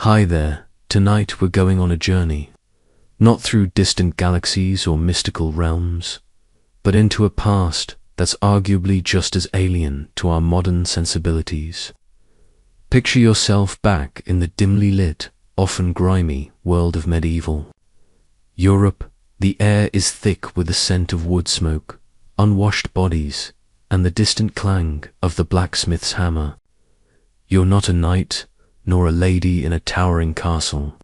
Hi there, tonight we're going on a journey, not through distant galaxies or mystical realms, but into a past that's arguably just as alien to our modern sensibilities. Picture yourself back in the dimly lit, often grimy world of medieval Europe. The air is thick with the scent of wood smoke, unwashed bodies, and the distant clang of the blacksmith's hammer. You're not a knight, nor a lady in a towering castle.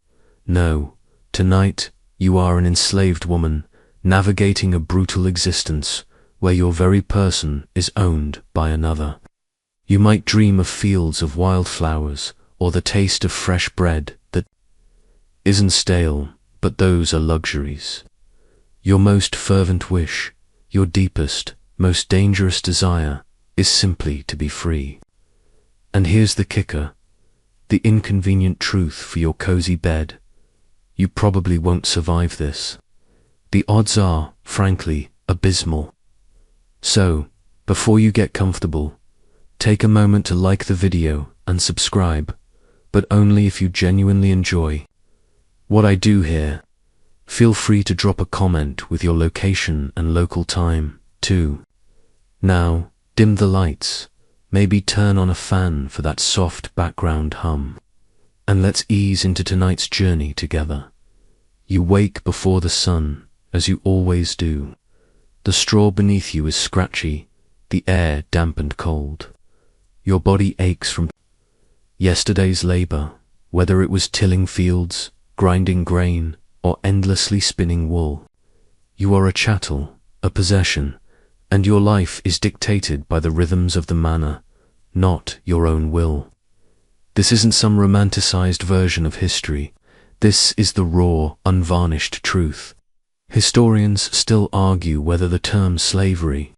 No, tonight you are an enslaved woman, navigating a brutal existence where your very person is owned by another. You might dream of fields of wildflowers, or the taste of fresh bread that isn't stale, but those are luxuries. Your most fervent wish, your deepest, most dangerous desire, is simply to be free. And here's the kicker, the inconvenient truth for your cozy bed. You probably won't survive this. The odds are, frankly, abysmal. So, before you get comfortable, take a moment to like the video and subscribe, but only if you genuinely enjoy what I do here. Feel free to drop a comment with your location and local time, too. Now, dim the lights, maybe turn on a fan for that soft background hum, and let's ease into tonight's journey together. You wake before the sun, as you always do. The straw beneath you is scratchy, the air damp and cold. Your body aches from yesterday's labor, whether it was tilling fields, grinding grain, or endlessly spinning wool. You are a chattel, a possession, and your life is dictated by the rhythms of the manor, not your own will. This isn't some romanticized version of history. This is the raw, unvarnished truth. Historians still argue whether the term slavery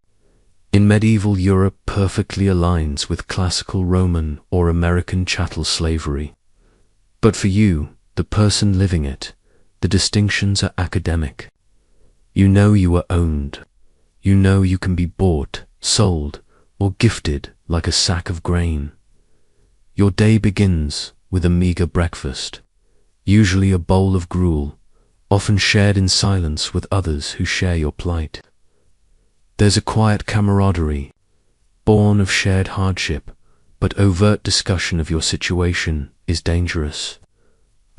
in medieval Europe perfectly aligns with classical Roman or American chattel slavery. But for you, the person living it, the distinctions are academic. You know you are owned. You know you can be bought, sold, or gifted like a sack of grain. Your day begins with a meager breakfast, usually a bowl of gruel, often shared in silence with others who share your plight. There's a quiet camaraderie, born of shared hardship, but overt discussion of your situation is dangerous.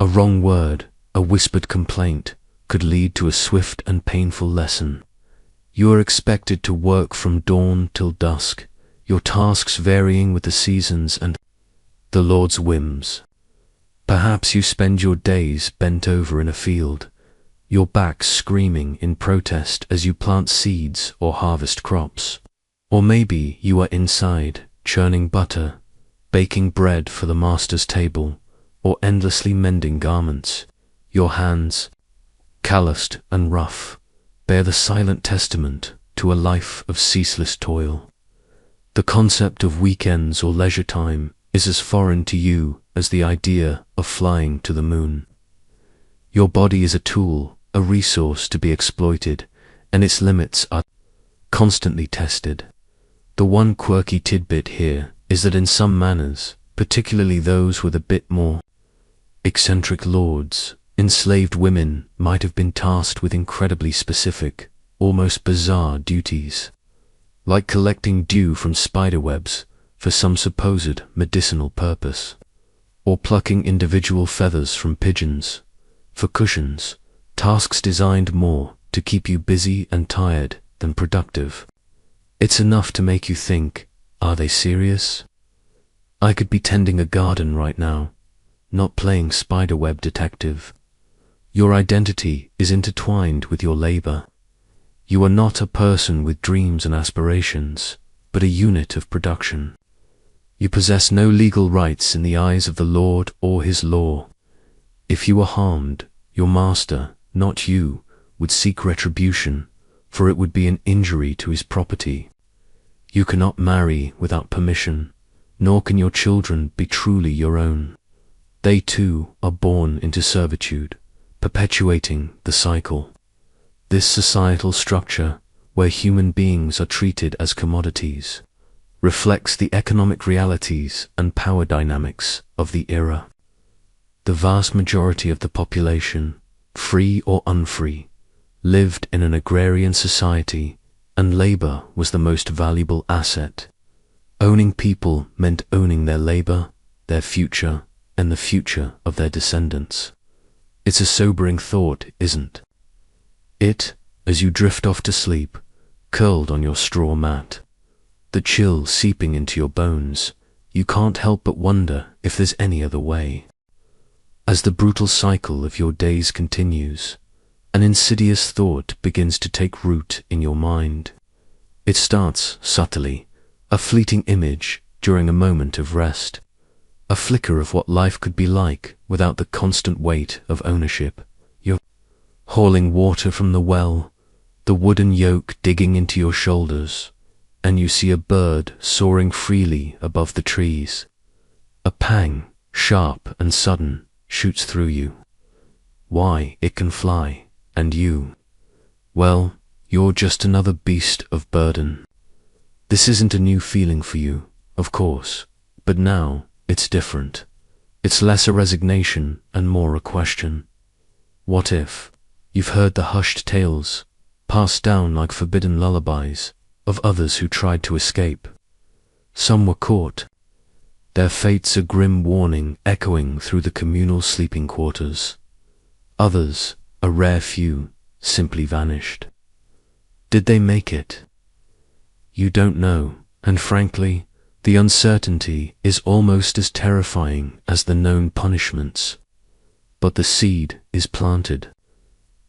A wrong word, a whispered complaint, could lead to a swift and painful lesson. You are expected to work from dawn till dusk, your tasks varying with the seasons and the Lord's whims. Perhaps you spend your days bent over in a field, your back screaming in protest as you plant seeds or harvest crops. Or maybe you are inside, churning butter, baking bread for the master's table, or endlessly mending garments. Your hands, calloused and rough, bear the silent testament to a life of ceaseless toil. The concept of weekends or leisure time is as foreign to you as the idea of flying to the moon. Your body is a tool, a resource to be exploited, and its limits are constantly tested. The one quirky tidbit here is that in some manors, particularly those with a bit more eccentric lords, enslaved women might have been tasked with incredibly specific, almost bizarre duties, like collecting dew from spiderwebs for some supposed medicinal purpose, or plucking individual feathers from pigeons for cushions, tasks designed more to keep you busy and tired than productive. It's enough to make you think, are they serious? I could be tending a garden right now, not playing spiderweb detective. Your identity is intertwined with your labor. You are not a person with dreams and aspirations, but a unit of production. You possess no legal rights in the eyes of the Lord or his law. If you are harmed, your master, not you, would seek retribution, for it would be an injury to his property. You cannot marry without permission, nor can your children be truly your own. They too are born into servitude, perpetuating the cycle. This societal structure, where human beings are treated as commodities, reflects the economic realities and power dynamics of the era. The vast majority of the population, free or unfree, lived in an agrarian society, and labor was the most valuable asset. Owning people meant owning their labor, their future, and the future of their descendants. It's a sobering thought, isn't it, as you drift off to sleep, curled on your straw mat, the chill seeping into your bones? You can't help but wonder if there's any other way. As the brutal cycle of your days continues, an insidious thought begins to take root in your mind. It starts subtly, a fleeting image during a moment of rest, a flicker of what life could be like without the constant weight of ownership. You're hauling water from the well, the wooden yoke digging into your shoulders, and you see a bird soaring freely above the trees. A pang, sharp and sudden, shoots through you. Why, it can fly, and you, well, you're just another beast of burden. This isn't a new feeling for you, of course, but now it's different. It's less a resignation and more a question. What if? You've heard the hushed tales, passed down like forbidden lullabies, of others who tried to escape. Some were caught. Their fate's a grim warning echoing through the communal sleeping quarters. Others, a rare few, simply vanished. Did they make it? You don't know, and frankly, the uncertainty is almost as terrifying as the known punishments. But the seed is planted.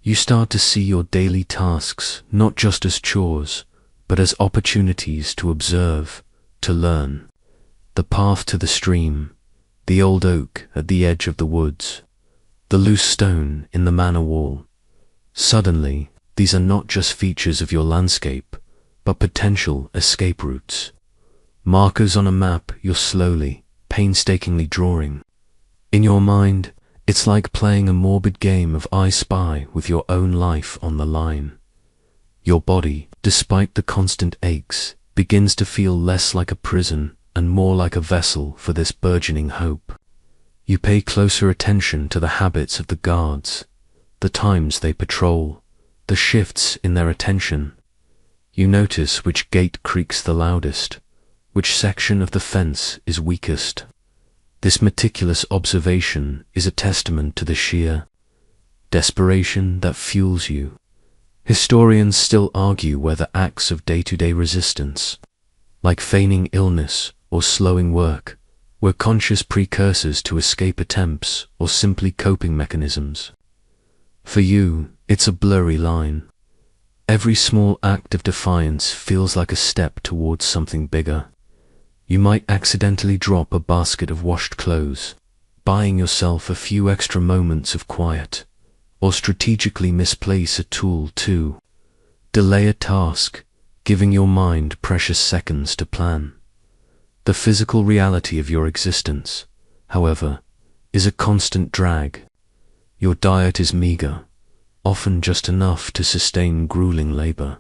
You start to see your daily tasks not just as chores, but as opportunities to observe, to learn. The path to the stream, the old oak at the edge of the woods, the loose stone in the manor wall. Suddenly, these are not just features of your landscape, but potential escape routes. Markers on a map you're slowly, painstakingly drawing. In your mind, it's like playing a morbid game of I Spy with your own life on the line. Your body, despite the constant aches, begins to feel less like a prison and more like a vessel for this burgeoning hope. You pay closer attention to the habits of the guards, the times they patrol, the shifts in their attention. You notice which gate creaks the loudest, which section of the fence is weakest. This meticulous observation is a testament to the sheer desperation that fuels you. Historians still argue whether acts of day-to-day resistance, like feigning illness or slowing work, were conscious precursors to escape attempts or simply coping mechanisms. For you, it's a blurry line. Every small act of defiance feels like a step towards something bigger. You might accidentally drop a basket of washed clothes, buying yourself a few extra moments of quiet, or strategically misplace a tool to delay a task, giving your mind precious seconds to plan. The physical reality of your existence, however, is a constant drag. Your diet is meager, often just enough to sustain grueling labor.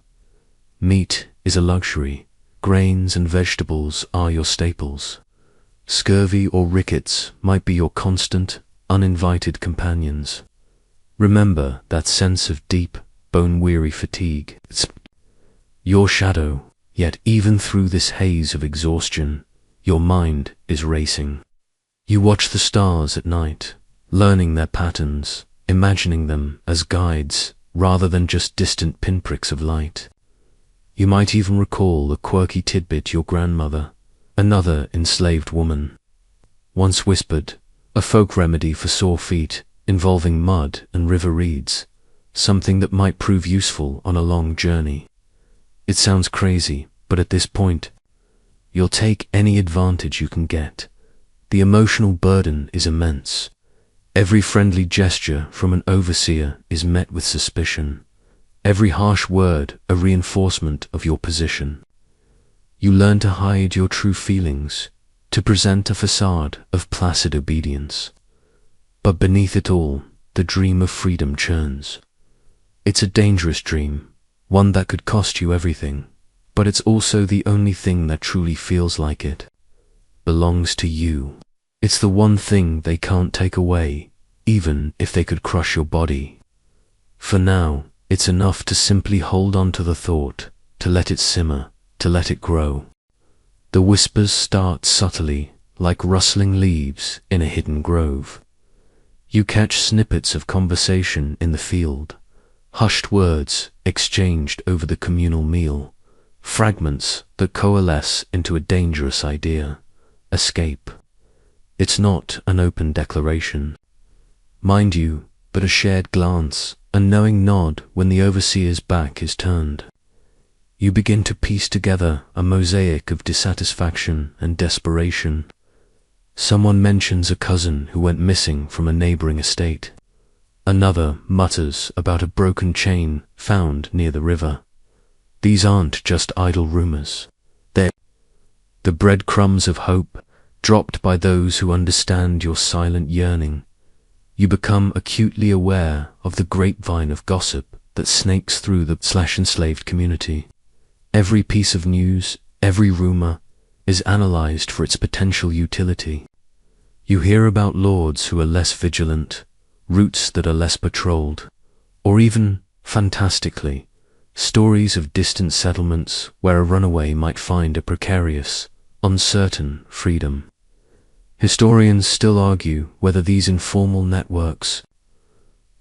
Meat is a luxury. Grains and vegetables are your staples. Scurvy or rickets might be your constant, uninvited companions. Remember that sense of deep, bone-weary fatigue. It's your shadow, yet even through this haze of exhaustion, your mind is racing. You watch the stars at night, learning their patterns, imagining them as guides rather than just distant pinpricks of light. You might even recall a quirky tidbit your grandmother, another enslaved woman, once whispered, a folk remedy for sore feet involving mud and river reeds, something that might prove useful on a long journey. It sounds crazy, but at this point, you'll take any advantage you can get. The emotional burden is immense. Every friendly gesture from an overseer is met with suspicion. Every harsh word a reinforcement of your position. You learn to hide your true feelings, to present a facade of placid obedience. But beneath it all, the dream of freedom churns. It's a dangerous dream, one that could cost you everything, but it's also the only thing that truly feels like it belongs to you. It's the one thing they can't take away, even if they could crush your body. For now, it's enough to simply hold on to the thought, to let it simmer, to let it grow. The whispers start subtly, like rustling leaves in a hidden grove. You catch snippets of conversation in the field, hushed words exchanged over the communal meal, fragments that coalesce into a dangerous idea: escape. It's not an open declaration, mind you, but a shared glance, a knowing nod when the overseer's back is turned. You begin to piece together a mosaic of dissatisfaction and desperation. Someone mentions a cousin who went missing from a neighboring estate. Another mutters about a broken chain found near the river. These aren't just idle rumors. They're the breadcrumbs of hope dropped by those who understand your silent yearning. You become acutely aware of the grapevine of gossip that snakes through the enslaved community. Every piece of news, every rumor, is analyzed for its potential utility. You hear about lords who are less vigilant, routes that are less patrolled, or even, fantastically, stories of distant settlements where a runaway might find a precarious, uncertain freedom. Historians still argue whether these informal networks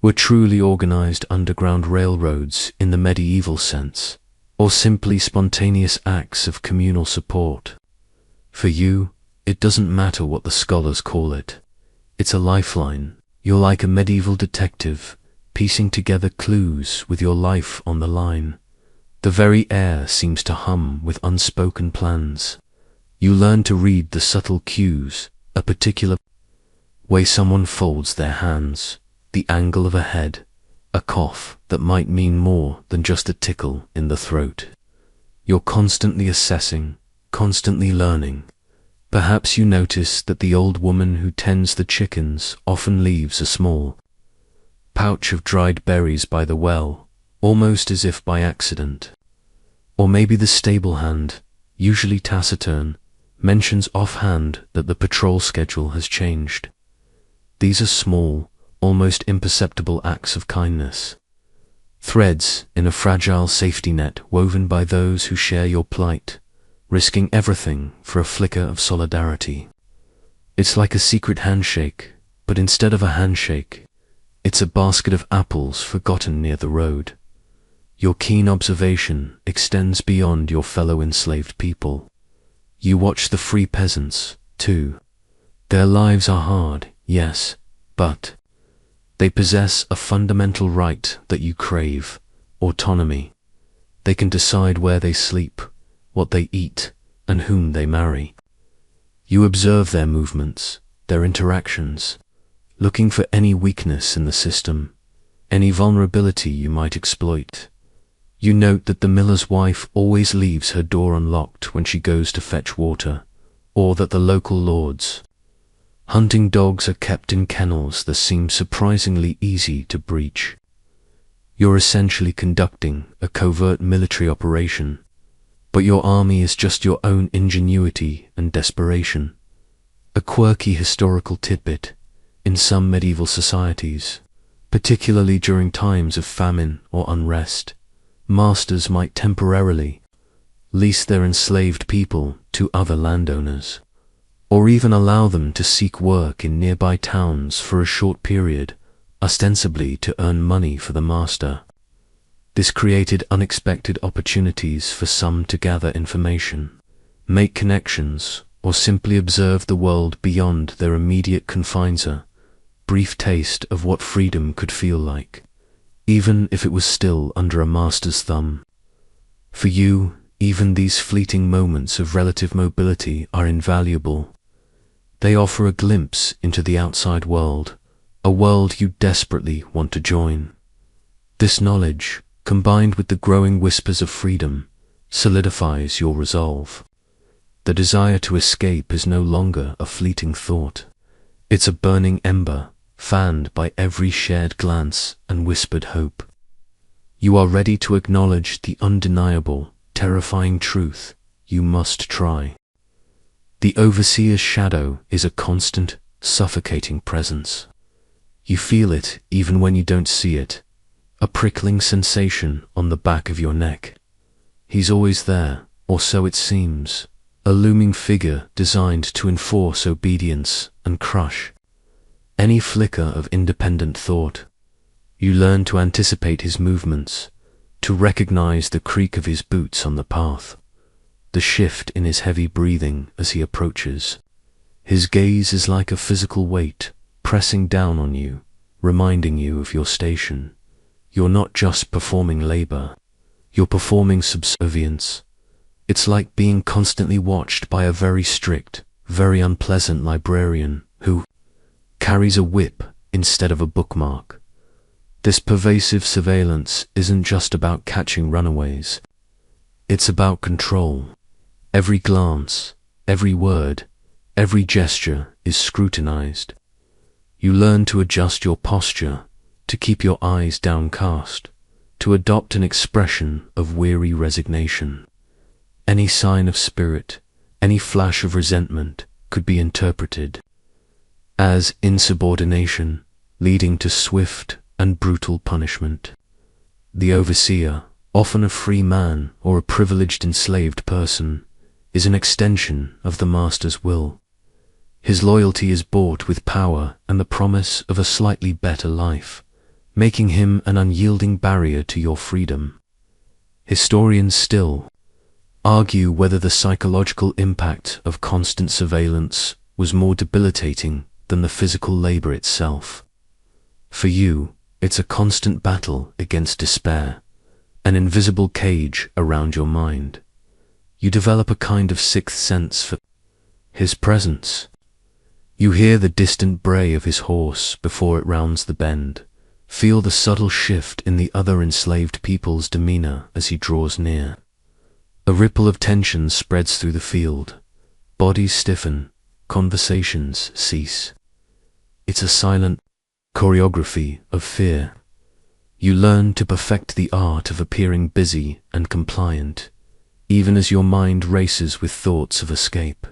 were truly organized underground railroads in the medieval sense, or simply spontaneous acts of communal support. For you, it doesn't matter what the scholars call it. It's a lifeline. You're like a medieval detective, piecing together clues with your life on the line. The very air seems to hum with unspoken plans. You learn to read the subtle cues, a particular way someone folds their hands, the angle of a head, a cough that might mean more than just a tickle in the throat. You're constantly assessing, constantly learning. Perhaps you notice that the old woman who tends the chickens often leaves a small pouch of dried berries by the well, almost as if by accident. Or maybe the stable hand, usually taciturn, mentions offhand that the patrol schedule has changed. These are small, almost imperceptible acts of kindness, threads in a fragile safety net woven by those who share your plight, risking everything for a flicker of solidarity. It's like a secret handshake, but instead of a handshake, it's a basket of apples forgotten near the road. Your keen observation extends beyond your fellow enslaved people. You watch the free peasants, too. Their lives are hard, yes, but they possess a fundamental right that you crave: autonomy. They can decide where they sleep, what they eat, and whom they marry. You observe their movements, their interactions, looking for any weakness in the system, any vulnerability you might exploit. You note that the miller's wife always leaves her door unlocked when she goes to fetch water, or that the local lords' hunting dogs are kept in kennels that seem surprisingly easy to breach. You're essentially conducting a covert military operation, but your army is just your own ingenuity and desperation. A quirky historical tidbit: in some medieval societies, particularly during times of famine or unrest, masters might temporarily lease their enslaved people to other landowners, or even allow them to seek work in nearby towns for a short period, ostensibly to earn money for the master. This created unexpected opportunities for some to gather information, make connections, or simply observe the world beyond their immediate confines. A brief taste of what freedom could feel like, even if it was still under a master's thumb. For you, even these fleeting moments of relative mobility are invaluable. They offer a glimpse into the outside world, a world you desperately want to join. This knowledge, combined with the growing whispers of freedom, solidifies your resolve. The desire to escape is no longer a fleeting thought. It's a burning ember, fanned by every shared glance and whispered hope. You are ready to acknowledge the undeniable, terrifying truth: you must try. The overseer's shadow is a constant, suffocating presence. You feel it even when you don't see it, a prickling sensation on the back of your neck. He's always there, or so it seems, a looming figure designed to enforce obedience and crush any flicker of independent thought. You learn to anticipate his movements, to recognize the creak of his boots on the path, the shift in his heavy breathing as he approaches. His gaze is like a physical weight, pressing down on you, reminding you of your station. You're not just performing labor, you're performing subservience. It's like being constantly watched by a very strict, very unpleasant librarian who carries a whip instead of a bookmark. This pervasive surveillance isn't just about catching runaways. It's about control. Every glance, every word, every gesture is scrutinized. You learn to adjust your posture, to keep your eyes downcast, to adopt an expression of weary resignation. Any sign of spirit, any flash of resentment could be interpreted as insubordination, leading to swift and brutal punishment. The overseer, often a free man or a privileged enslaved person, is an extension of the master's will. His loyalty is bought with power and the promise of a slightly better life, making him an unyielding barrier to your freedom. Historians still argue whether the psychological impact of constant surveillance was more debilitating than the physical labor itself. For you, it's a constant battle against despair, an invisible cage around your mind. You develop a kind of sixth sense for his presence. You hear the distant bray of his horse before it rounds the bend, feel the subtle shift in the other enslaved people's demeanor as he draws near. A ripple of tension spreads through the field. Bodies stiffen, conversations cease. It's a silent choreography of fear. You learn to perfect the art of appearing busy and compliant, even as your mind races with thoughts of escape.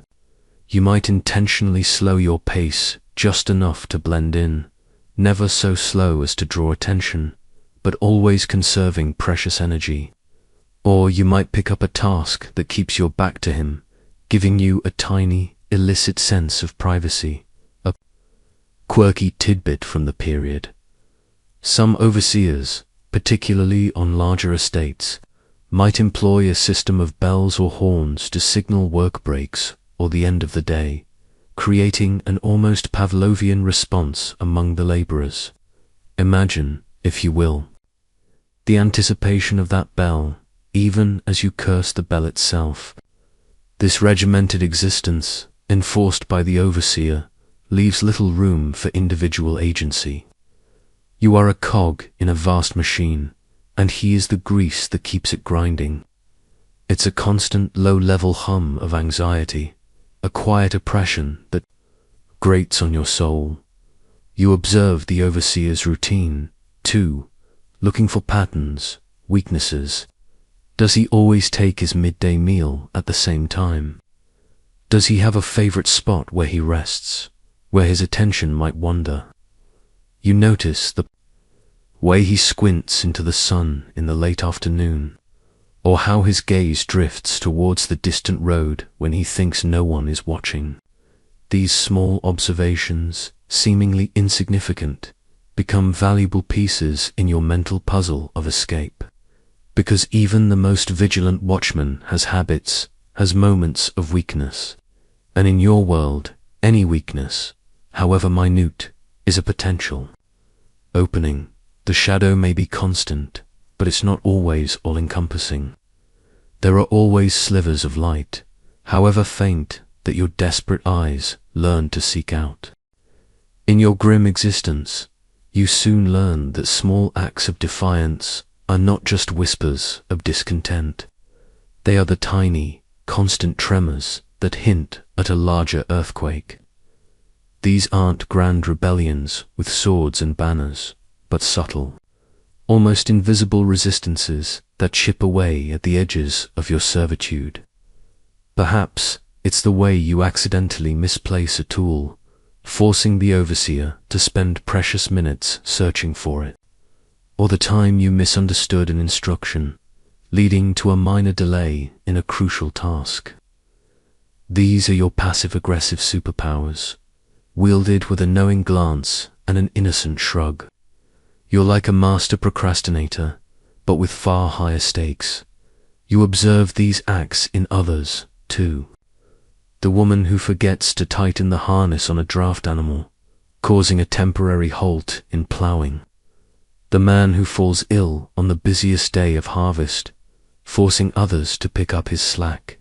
You might intentionally slow your pace just enough to blend in, never so slow as to draw attention, but always conserving precious energy. Or you might pick up a task that keeps your back to him, giving you a tiny, illicit sense of privacy, a quirky tidbit from the period. Some overseers, particularly on larger estates, might employ a system of bells or horns to signal work breaks or the end of the day, creating an almost Pavlovian response among the laborers. Imagine, if you will, the anticipation of that bell, even as you curse the bell itself. This regimented existence, enforced by the overseer, leaves little room for individual agency. You are a cog in a vast machine, and he is the grease that keeps it grinding. It's a constant low-level hum of anxiety, a quiet oppression that grates on your soul. You observe the overseer's routine, too, looking for patterns, weaknesses. Does he always take his midday meal at the same time? Does he have a favorite spot where he rests, where his attention might wander? You notice the way he squints into the sun in the late afternoon, or how his gaze drifts towards the distant road when he thinks no one is watching. These small observations, seemingly insignificant, become valuable pieces in your mental puzzle of escape. Because even the most vigilant watchman has habits, has moments of weakness. And in your world, any weakness, however minute, is a potential opening. The shadow may be constant, but it's not always all-encompassing. There are always slivers of light, however faint, that your desperate eyes learn to seek out. In your grim existence, you soon learn that small acts of defiance are not just whispers of discontent. They are the tiny, constant tremors that hint at a larger earthquake. These aren't grand rebellions with swords and banners, but subtle, almost invisible resistances that chip away at the edges of your servitude. Perhaps it's the way you accidentally misplace a tool, forcing the overseer to spend precious minutes searching for it, or the time you misunderstood an instruction, leading to a minor delay in a crucial task. These are your passive-aggressive superpowers, wielded with a knowing glance and an innocent shrug. You're like a master procrastinator, but with far higher stakes. You observe these acts in others, too. The woman who forgets to tighten the harness on a draft animal, causing a temporary halt in ploughing. The man who falls ill on the busiest day of harvest, forcing others to pick up his slack.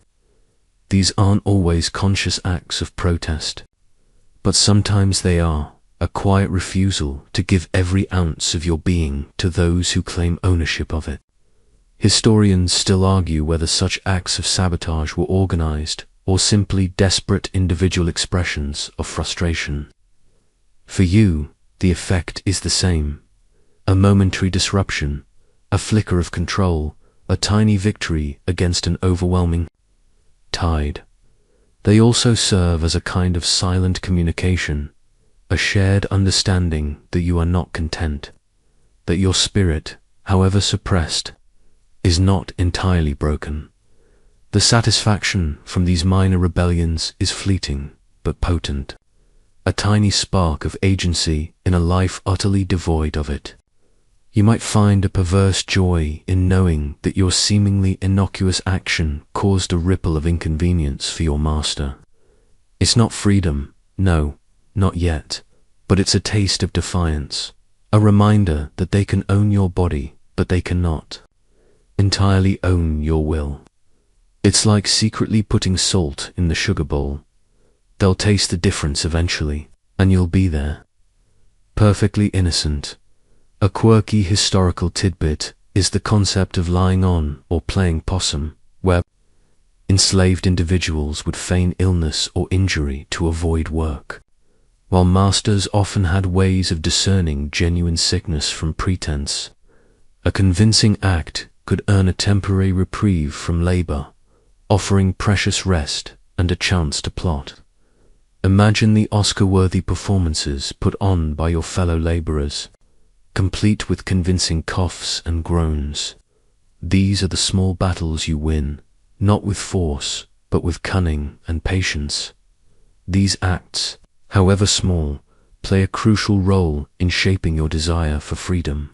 These aren't always conscious acts of protest, but sometimes they are a quiet refusal to give every ounce of your being to those who claim ownership of it. Historians still argue whether such acts of sabotage were organized or simply desperate individual expressions of frustration. For you, the effect is the same. A momentary disruption, a flicker of control, a tiny victory against an overwhelming tide. They also serve as a kind of silent communication, a shared understanding that you are not content, that your spirit, however suppressed, is not entirely broken. The satisfaction from these minor rebellions is fleeting but potent, a tiny spark of agency in a life utterly devoid of it. You might find a perverse joy in knowing that your seemingly innocuous action caused a ripple of inconvenience for your master. It's not freedom, no, not yet, but it's a taste of defiance, a reminder that they can own your body, but they cannot entirely own your will. It's like secretly putting salt in the sugar bowl. They'll taste the difference eventually, and you'll be there, perfectly innocent. A quirky historical tidbit is the concept of lying on or playing possum, where enslaved individuals would feign illness or injury to avoid work, while masters often had ways of discerning genuine sickness from pretense. A convincing act could earn a temporary reprieve from labor, offering precious rest and a chance to plot. Imagine the Oscar-worthy performances put on by your fellow laborers, complete with convincing coughs and groans. These are the small battles you win, not with force, but with cunning and patience. These acts, however small, play a crucial role in shaping your desire for freedom.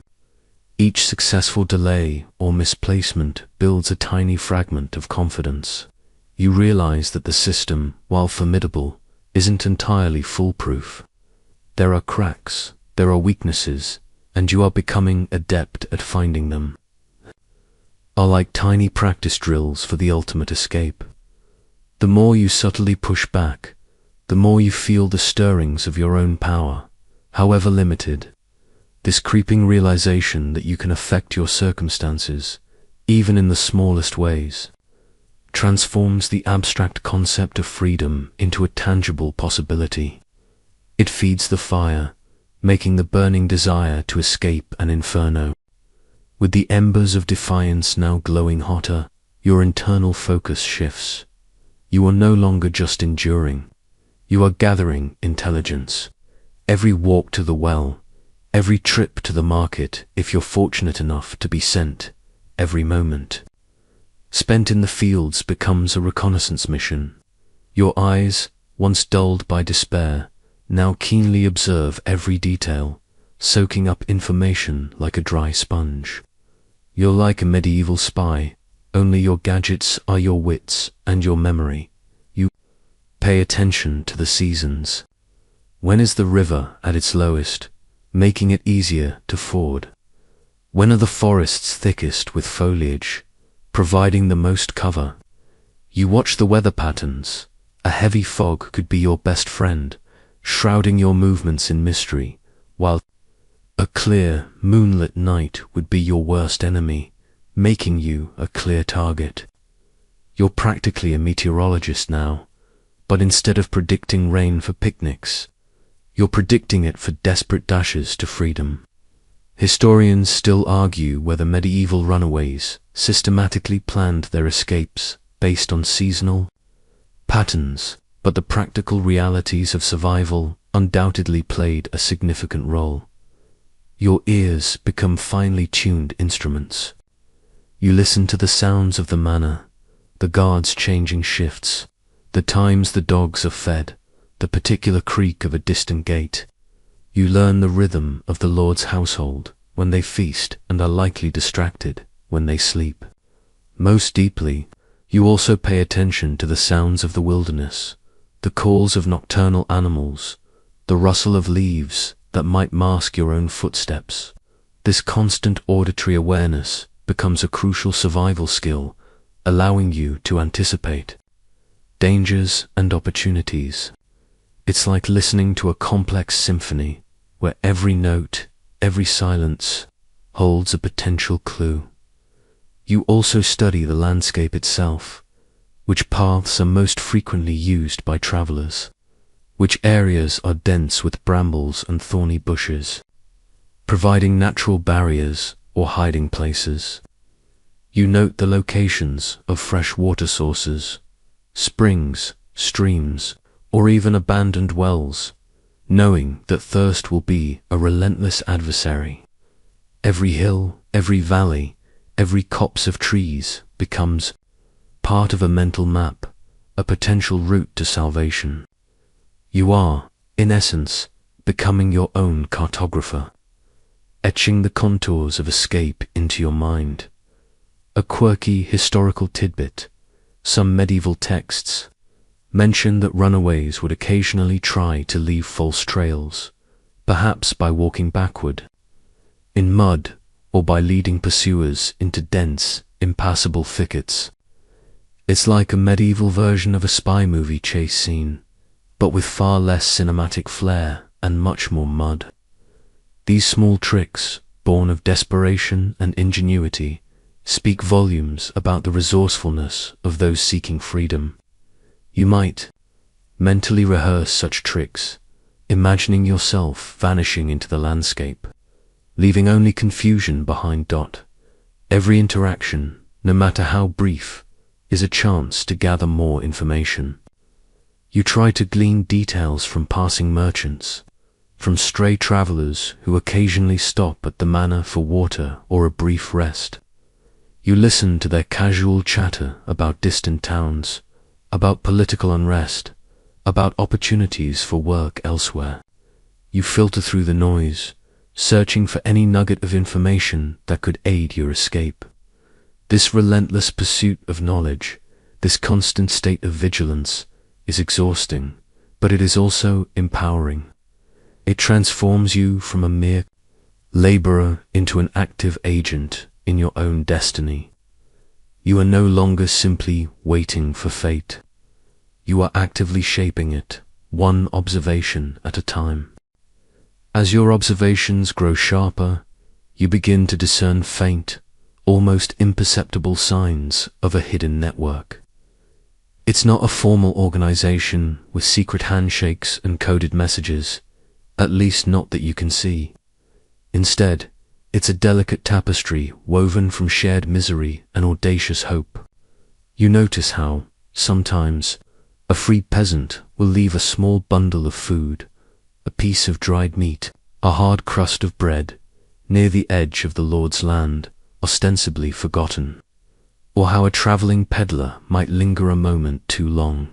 Each successful delay or misplacement builds a tiny fragment of confidence. You realize that the system, while formidable, isn't entirely foolproof. There are cracks, there are weaknesses, and you are becoming adept at finding them. Are like tiny practice drills for the ultimate escape. The more you subtly push back, the more you feel the stirrings of your own power, however limited. This creeping realization that you can affect your circumstances, even in the smallest ways, transforms the abstract concept of freedom into a tangible possibility. It feeds the fire, making the burning desire to escape an inferno. With the embers of defiance now glowing hotter, your internal focus shifts. You are no longer just enduring. You are gathering intelligence. Every walk to the well, every trip to the market, if you're fortunate enough to be sent, every moment spent in the fields becomes a reconnaissance mission. Your eyes, once dulled by despair, now keenly observe every detail, soaking up information like a dry sponge. You're like a medieval spy, only your gadgets are your wits and your memory. You pay attention to the seasons. When is the river at its lowest, making it easier to ford? When are the forests thickest with foliage, providing the most cover? You watch the weather patterns. A heavy fog could be your best friend, shrouding your movements in mystery, while a clear, moonlit night would be your worst enemy, making you a clear target. You're practically a meteorologist now, but instead of predicting rain for picnics, you're predicting it for desperate dashes to freedom. Historians still argue whether medieval runaways systematically planned their escapes based on seasonal patterns, but the practical realities of survival undoubtedly played a significant role. Your ears become finely tuned instruments. You listen to the sounds of the manor, the guards' changing shifts, the times the dogs are fed, the particular creak of a distant gate. You learn the rhythm of the Lord's household when they feast and are likely distracted when they sleep. Most deeply, you also pay attention to the sounds of the wilderness, the calls of nocturnal animals, the rustle of leaves that might mask your own footsteps. This constant auditory awareness becomes a crucial survival skill, allowing you to anticipate dangers and opportunities. It's like listening to a complex symphony where every note, every silence holds a potential clue. You also study the landscape itself, which paths are most frequently used by travelers, which areas are dense with brambles and thorny bushes, providing natural barriers or hiding places. You note the locations of fresh water sources, springs, streams, or even abandoned wells, knowing that thirst will be a relentless adversary. Every hill, every valley, every copse of trees becomes part of a mental map, a potential route to salvation. You are, in essence, becoming your own cartographer, etching the contours of escape into your mind. A quirky historical tidbit: some medieval texts mention that runaways would occasionally try to leave false trails, perhaps by walking backward, in mud, or by leading pursuers into dense, impassable thickets. It's like a medieval version of a spy movie chase scene, but with far less cinematic flair and much more mud. These small tricks, born of desperation and ingenuity, speak volumes about the resourcefulness of those seeking freedom. You might mentally rehearse such tricks, imagining yourself vanishing into the landscape, leaving only confusion behind. Every interaction, no matter how brief, is a chance to gather more information. You try to glean details from passing merchants, from stray travelers who occasionally stop at the manor for water or a brief rest. You listen to their casual chatter about distant towns, about political unrest, about opportunities for work elsewhere. You filter through the noise, searching for any nugget of information that could aid your escape. This relentless pursuit of knowledge, this constant state of vigilance, is exhausting, but it is also empowering. It transforms you from a mere laborer into an active agent in your own destiny. You are no longer simply waiting for fate. You are actively shaping it, one observation at a time. As your observations grow sharper, you begin to discern faint, almost imperceptible signs of a hidden network. It's not a formal organization with secret handshakes and coded messages, at least not that you can see. Instead, it's a delicate tapestry woven from shared misery and audacious hope. You notice how, sometimes, a free peasant will leave a small bundle of food, a piece of dried meat, a hard crust of bread, near the edge of the Lord's land, ostensibly forgotten. Or how a traveling peddler might linger a moment too long,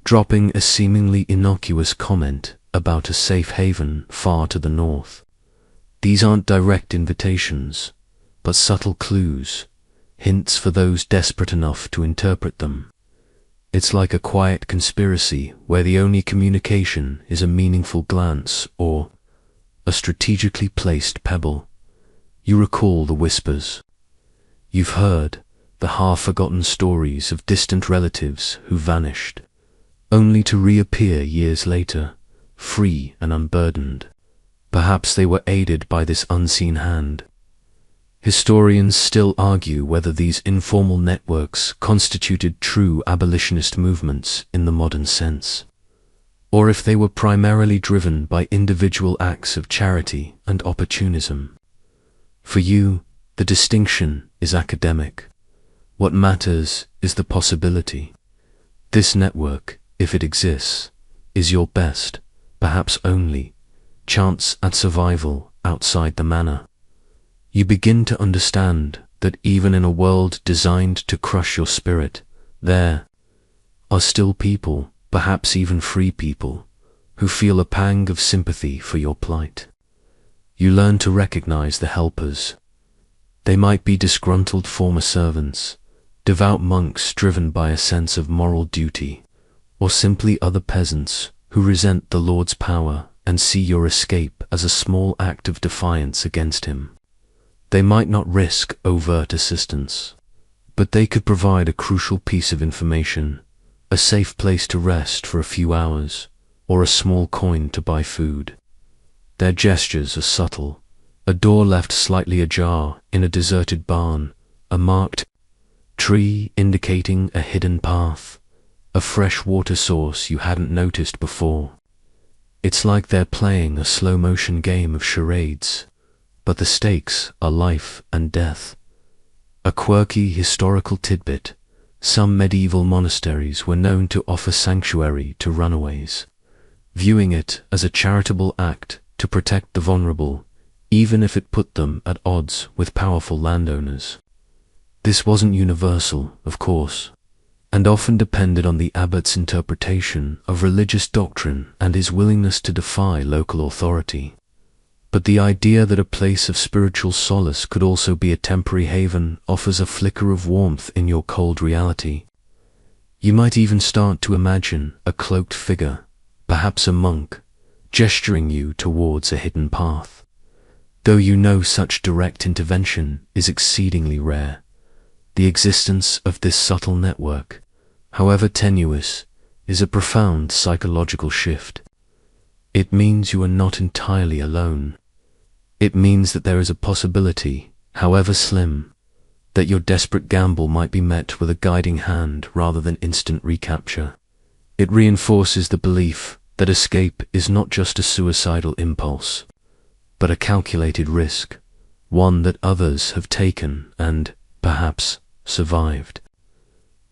dropping a seemingly innocuous comment about a safe haven far to the north. These aren't direct invitations, but subtle clues, hints for those desperate enough to interpret them. It's like a quiet conspiracy where the only communication is a meaningful glance or a strategically placed pebble. You recall the whispers. You've heard the half-forgotten stories of distant relatives who vanished, only to reappear years later, free and unburdened. Perhaps they were aided by this unseen hand. Historians still argue whether these informal networks constituted true abolitionist movements in the modern sense, or if they were primarily driven by individual acts of charity and opportunism. For you, the distinction is academic. What matters is the possibility. This network, if it exists, is your best, perhaps only, chance at survival outside the manor. You begin to understand that even in a world designed to crush your spirit, there are still people, perhaps even free people, who feel a pang of sympathy for your plight. You learn to recognize the helpers. They might be disgruntled former servants, devout monks driven by a sense of moral duty, or simply other peasants who resent the Lord's power and see your escape as a small act of defiance against him. They might not risk overt assistance, but they could provide a crucial piece of information, a safe place to rest for a few hours, or a small coin to buy food. Their gestures are subtle. A door left slightly ajar in a deserted barn, a marked tree indicating a hidden path, a fresh water source you hadn't noticed before. It's like they're playing a slow-motion game of charades, but the stakes are life and death. A quirky historical tidbit: some medieval monasteries were known to offer sanctuary to runaways, viewing it as a charitable act to protect the vulnerable, even if it put them at odds with powerful landowners. This wasn't universal, of course, and often depended on the abbot's interpretation of religious doctrine and his willingness to defy local authority. But the idea that a place of spiritual solace could also be a temporary haven offers a flicker of warmth in your cold reality. You might even start to imagine a cloaked figure, perhaps a monk, gesturing you towards a hidden path. Though you know such direct intervention is exceedingly rare, the existence of this subtle network, however tenuous, is a profound psychological shift. It means you are not entirely alone. It means that there is a possibility, however slim, that your desperate gamble might be met with a guiding hand rather than instant recapture. It reinforces the belief that escape is not just a suicidal impulse, but a calculated risk, one that others have taken and, perhaps, survived.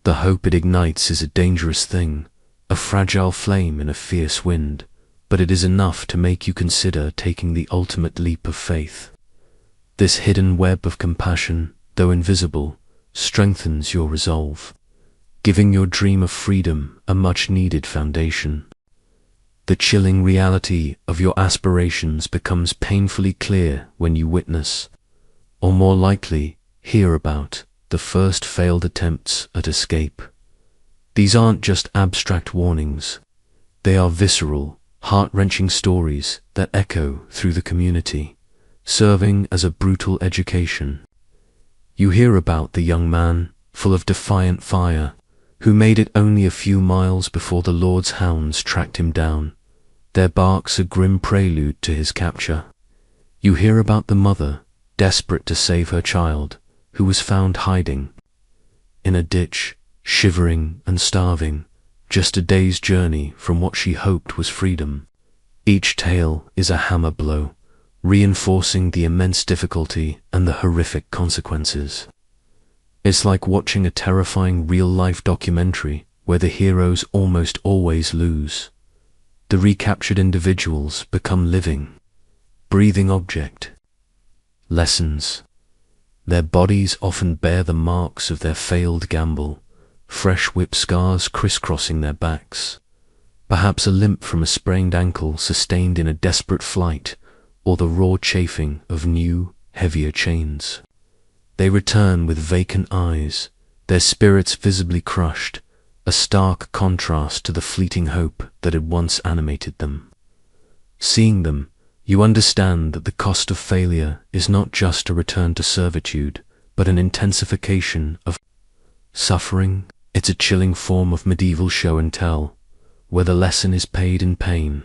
The hope it ignites is a dangerous thing, a fragile flame in a fierce wind, but it is enough to make you consider taking the ultimate leap of faith. This hidden web of compassion, though invisible, strengthens your resolve, giving your dream of freedom a much-needed foundation. The chilling reality of your aspirations becomes painfully clear when you witness, or more likely, hear about, the first failed attempts at escape. These aren't just abstract warnings. They are visceral, heart-wrenching stories that echo through the community, serving as a brutal education. You hear about the young man, full of defiant fire, who made it only a few miles before the Lord's hounds tracked him down, their barks a grim prelude to his capture. You hear about the mother, desperate to save her child, who was found hiding in a ditch, shivering and starving, just a day's journey from what she hoped was freedom. Each tale is a hammer blow, reinforcing the immense difficulty and the horrific consequences. It's like watching a terrifying real-life documentary where the heroes almost always lose. The recaptured individuals become living, breathing object lessons. Their bodies often bear the marks of their failed gamble, fresh whip scars crisscrossing their backs, perhaps a limp from a sprained ankle sustained in a desperate flight, or the raw chafing of new, heavier chains. They return with vacant eyes, their spirits visibly crushed, a stark contrast to the fleeting hope that had once animated them. Seeing them, you understand that the cost of failure is not just a return to servitude, but an intensification of suffering. It's a chilling form of medieval show and tell, where the lesson is paid in pain.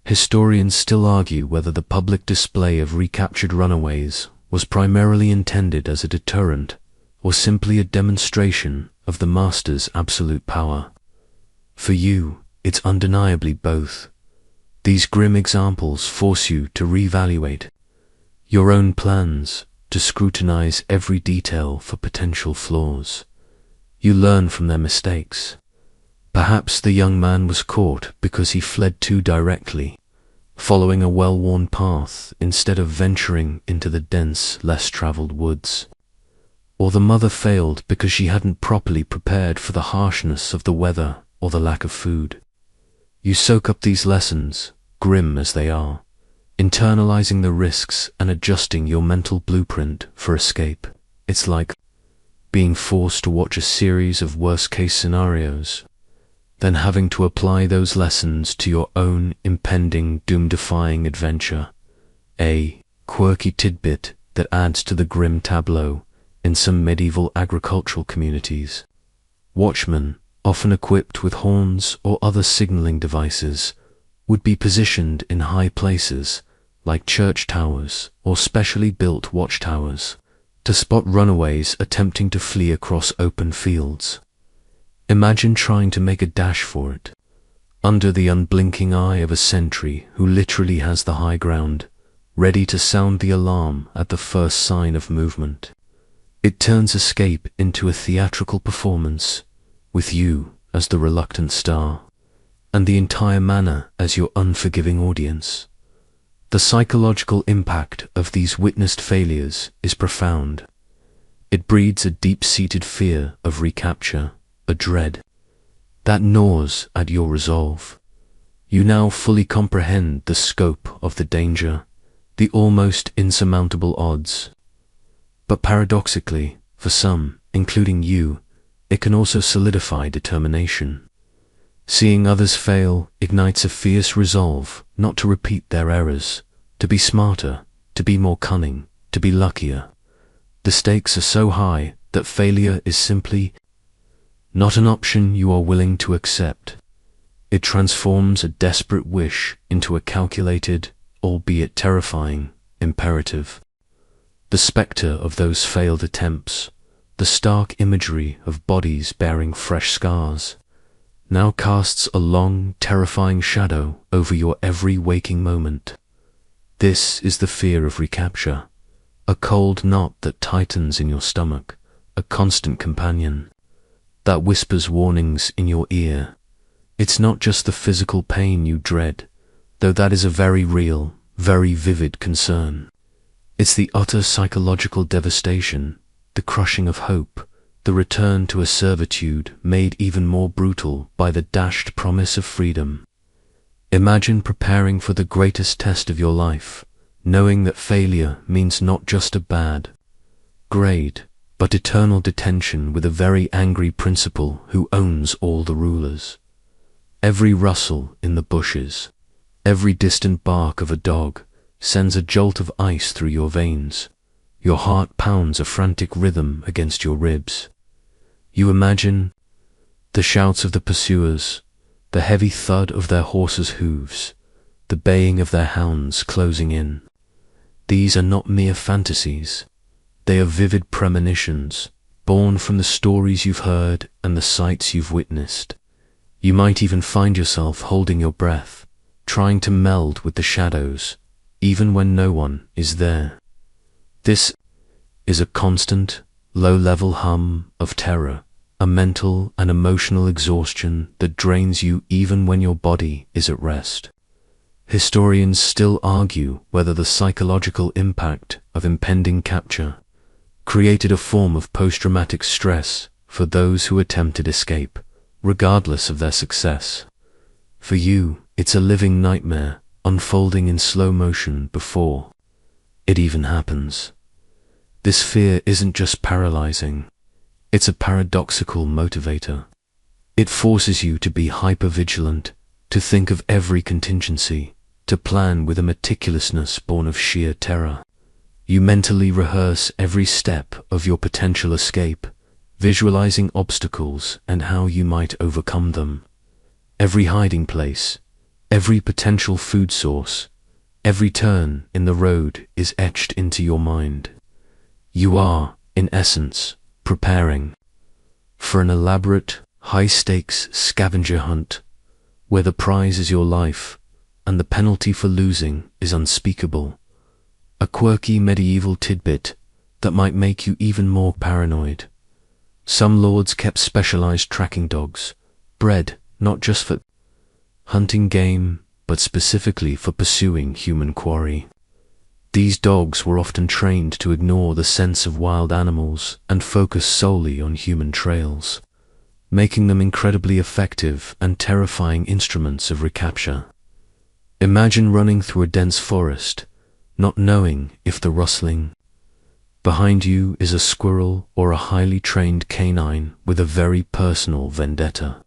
Historians still argue whether the public display of recaptured runaways was primarily intended as a deterrent, or simply a demonstration of the master's absolute power. For you, it's undeniably both. These grim examples force you to reevaluate your own plans, to scrutinize every detail for potential flaws. You learn from their mistakes, Perhaps the young man was caught because he fled too directly, following a well-worn path instead of venturing into the dense, less-traveled woods. Or the mother failed because she hadn't properly prepared for the harshness of the weather or the lack of food. You soak up these lessons, grim as they are, internalizing the risks and adjusting your mental blueprint for escape. It's like being forced to watch a series of worst-case scenarios, then having to apply those lessons to your own impending doom-defying adventure. A quirky tidbit that adds to the grim tableau in some medieval agricultural communities. Watchmen, often equipped with horns or other signaling devices, would be positioned in high places, like church towers or specially built watchtowers, to spot runaways attempting to flee across open fields. Imagine trying to make a dash for it, under the unblinking eye of a sentry who literally has the high ground, ready to sound the alarm at the first sign of movement. It turns escape into a theatrical performance, with you as the reluctant star, and the entire manor as your unforgiving audience. The psychological impact of these witnessed failures is profound. It breeds a deep-seated fear of recapture, a dread that gnaws at your resolve. You now fully comprehend the scope of the danger, the almost insurmountable odds. But paradoxically, for some, including you, it can also solidify determination. Seeing others fail ignites a fierce resolve not to repeat their errors, to be smarter, to be more cunning, to be luckier. The stakes are so high that failure is simply not an option you are willing to accept. It transforms a desperate wish into a calculated, albeit terrifying, imperative. The spectre of those failed attempts, the stark imagery of bodies bearing fresh scars, now casts a long, terrifying shadow over your every waking moment. This is the fear of recapture, a cold knot that tightens in your stomach, a constant companion that whispers warnings in your ear. It's not just the physical pain you dread, though that is a very real, very vivid concern. It's the utter psychological devastation, the crushing of hope, the return to a servitude made even more brutal by the dashed promise of freedom. Imagine preparing for the greatest test of your life, knowing that failure means not just a bad grade, but eternal detention with a very angry principal who owns all the rulers. Every rustle in the bushes, every distant bark of a dog sends a jolt of ice through your veins. Your heart pounds a frantic rhythm against your ribs. You imagine the shouts of the pursuers, the heavy thud of their horses' hooves, the baying of their hounds closing in. These are not mere fantasies. They are vivid premonitions, born from the stories you've heard and the sights you've witnessed. You might even find yourself holding your breath, trying to meld with the shadows, even when no one is there. This is a constant, low-level hum of terror, a mental and emotional exhaustion that drains you even when your body is at rest. Historians still argue whether the psychological impact of impending capture created a form of post-traumatic stress for those who attempted escape, regardless of their success. For you, it's a living nightmare unfolding in slow motion before it even happens. This fear isn't just paralyzing, it's a paradoxical motivator. It forces you to be hyper-vigilant, to think of every contingency, to plan with a meticulousness born of sheer terror. You mentally rehearse every step of your potential escape, visualizing obstacles and how you might overcome them. Every hiding place, every potential food source, every turn in the road is etched into your mind. You are, in essence, preparing for an elaborate, high-stakes scavenger hunt, where the prize is your life and the penalty for losing is unspeakable. A quirky medieval tidbit that might make you even more paranoid. Some lords kept specialized tracking dogs, bred not just for hunting game, but specifically for pursuing human quarry. These dogs were often trained to ignore the sense of wild animals and focus solely on human trails, making them incredibly effective and terrifying instruments of recapture. Imagine running through a dense forest, not knowing if the rustling behind you is a squirrel or a highly trained canine with a very personal vendetta.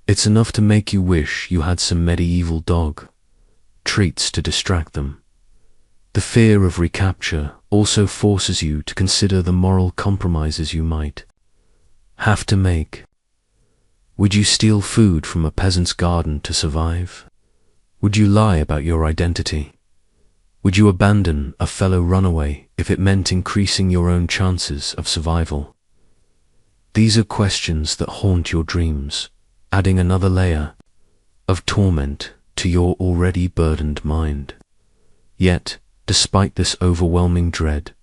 It's enough to make you wish you had some medieval dog treats to distract them. The fear of recapture also forces you to consider the moral compromises you might have to make. Would you steal food from a peasant's garden to survive? Would you lie about your identity? Would you abandon a fellow runaway if it meant increasing your own chances of survival? These are questions that haunt your dreams, adding another layer of torment to your already burdened mind. Yet, despite this overwhelming dread,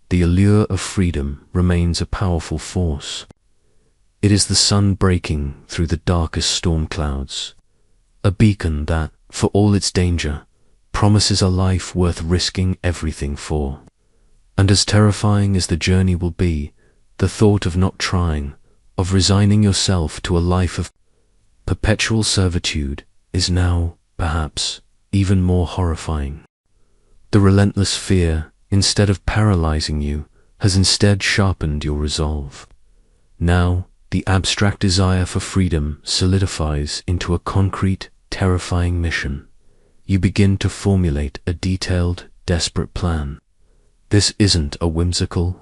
the allure of freedom remains a powerful force. It is the sun breaking through the darkest storm clouds, a beacon that, for all its danger, promises a life worth risking everything for. And as terrifying as the journey will be, the thought of not trying, of resigning yourself to a life of perpetual servitude, is now, perhaps, even more horrifying. The relentless fear, instead of paralyzing you, has instead sharpened your resolve. Now, the abstract desire for freedom solidifies into a concrete, terrifying mission. You begin to formulate a detailed, desperate plan. This isn't a whimsical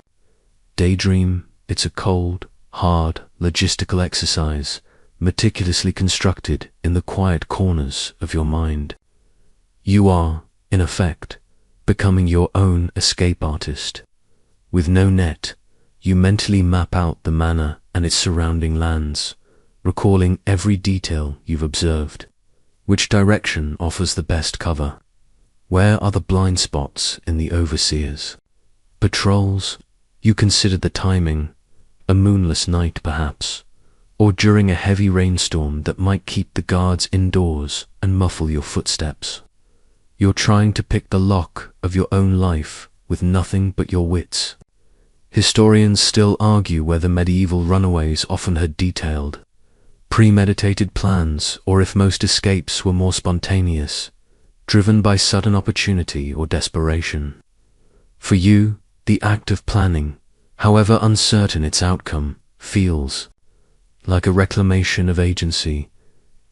daydream, it's a cold, hard, logistical exercise, meticulously constructed in the quiet corners of your mind. You are, in effect, becoming your own escape artist. With no net, you mentally map out the manor and its surrounding lands, recalling every detail you've observed. Which direction offers the best cover? Where are the blind spots in the overseers? Patrols? You consider the timing, a moonless night perhaps, or during a heavy rainstorm that might keep the guards indoors and muffle your footsteps. You're trying to pick the lock of your own life with nothing but your wits. Historians still argue whether medieval runaways often had detailed, premeditated plans, or if most escapes were more spontaneous, driven by sudden opportunity or desperation. For you, the act of planning, however uncertain its outcome, feels like a reclamation of agency.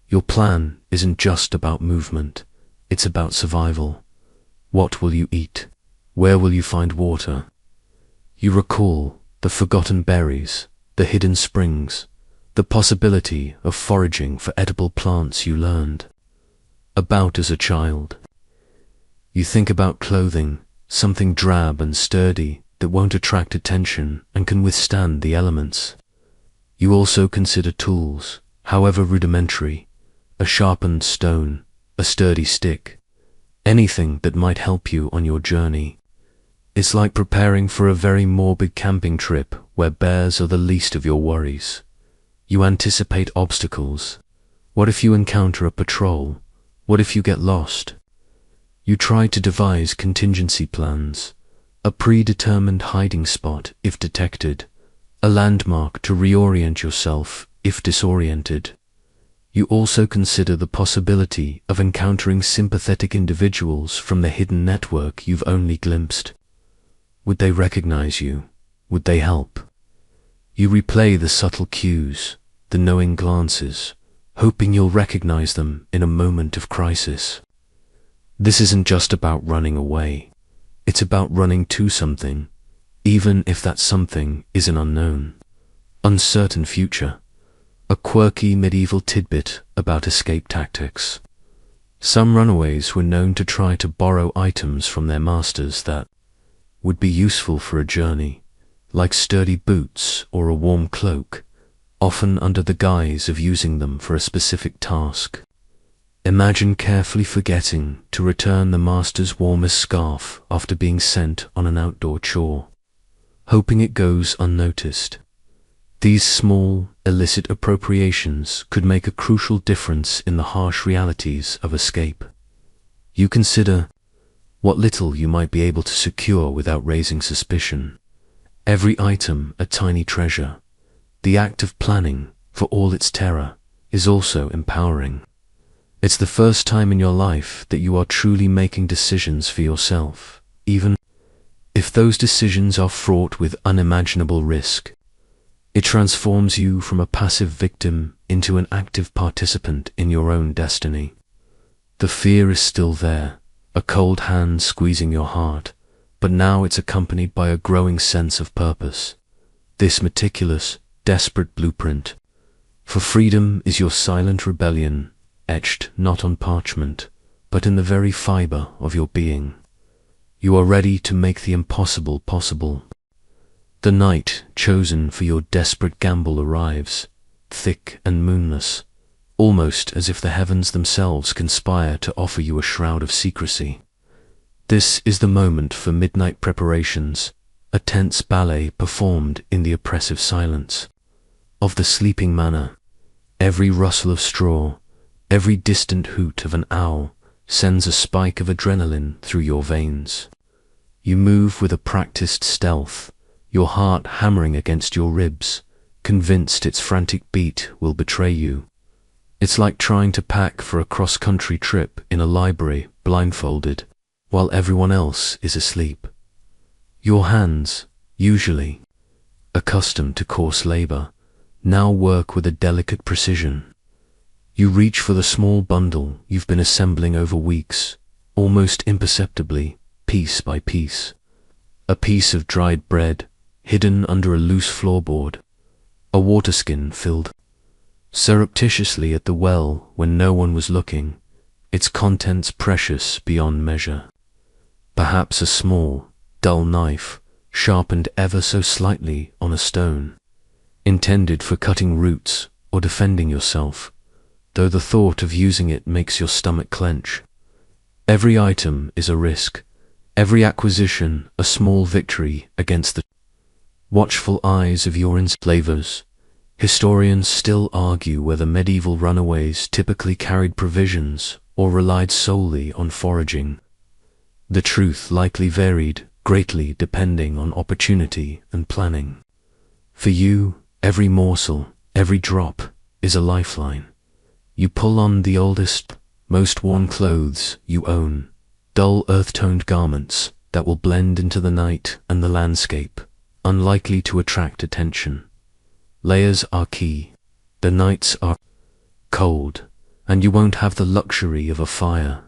Your plan isn't just about movement. It's about survival. What will you eat? Where will you find water? You recall the forgotten berries, the hidden springs, the possibility of foraging for edible plants you learned about as a child. You think about clothing, something drab and sturdy that won't attract attention and can withstand the elements. You also consider tools, however rudimentary, a sharpened stone, a sturdy stick, anything that might help you on your journey. It's like preparing for a very morbid camping trip where bears are the least of your worries. You anticipate obstacles. What if you encounter a patrol? What if you get lost? You try to devise contingency plans, a predetermined hiding spot if detected, a landmark to reorient yourself if disoriented. You also consider the possibility of encountering sympathetic individuals from the hidden network you've only glimpsed. Would they recognize you? Would they help? You replay the subtle cues, the knowing glances, hoping you'll recognize them in a moment of crisis. This isn't just about running away. It's about running to something, even if that something is an unknown, uncertain future. A quirky medieval tidbit about escape tactics. Some runaways were known to try to borrow items from their masters that would be useful for a journey, like sturdy boots or a warm cloak, often under the guise of using them for a specific task. Imagine carefully forgetting to return the master's warmest scarf after being sent on an outdoor chore, hoping it goes unnoticed. These small, illicit appropriations could make a crucial difference in the harsh realities of escape. You consider what little you might be able to secure without raising suspicion. Every item a tiny treasure. The act of planning, for all its terror, is also empowering. It's the first time in your life that you are truly making decisions for yourself, even if those decisions are fraught with unimaginable risk. It transforms you from a passive victim into an active participant in your own destiny. The fear is still there, a cold hand squeezing your heart, but now it's accompanied by a growing sense of purpose. This meticulous, desperate blueprint for freedom is your silent rebellion, etched not on parchment, but in the very fiber of your being. You are ready to make the impossible possible. The night chosen for your desperate gamble arrives, thick and moonless, almost as if the heavens themselves conspire to offer you a shroud of secrecy. This is the moment for midnight preparations, a tense ballet performed in the oppressive silence of the sleeping manor. Every rustle of straw, every distant hoot of an owl sends a spike of adrenaline through your veins. You move with a practiced stealth, your heart hammering against your ribs, convinced its frantic beat will betray you. It's like trying to pack for a cross-country trip in a library blindfolded, while everyone else is asleep. Your hands, usually accustomed to coarse labor, now work with a delicate precision. You reach for the small bundle you've been assembling over weeks, almost imperceptibly, piece by piece. A piece of dried bread, hidden under a loose floorboard, a water skin filled surreptitiously at the well when no one was looking, its contents precious beyond measure. Perhaps a small, dull knife, sharpened ever so slightly on a stone, intended for cutting roots or defending yourself, though the thought of using it makes your stomach clench. Every item is a risk, every acquisition a small victory against the watchful eyes of your enslavers. Historians still argue whether medieval runaways typically carried provisions or relied solely on foraging. The truth likely varied greatly depending on opportunity and planning. For you, every morsel, every drop is a lifeline. You pull on the oldest, most worn clothes you own, dull earth-toned garments that will blend into the night and the landscape, unlikely to attract attention. Layers are key. The nights are cold, and you won't have the luxury of a fire.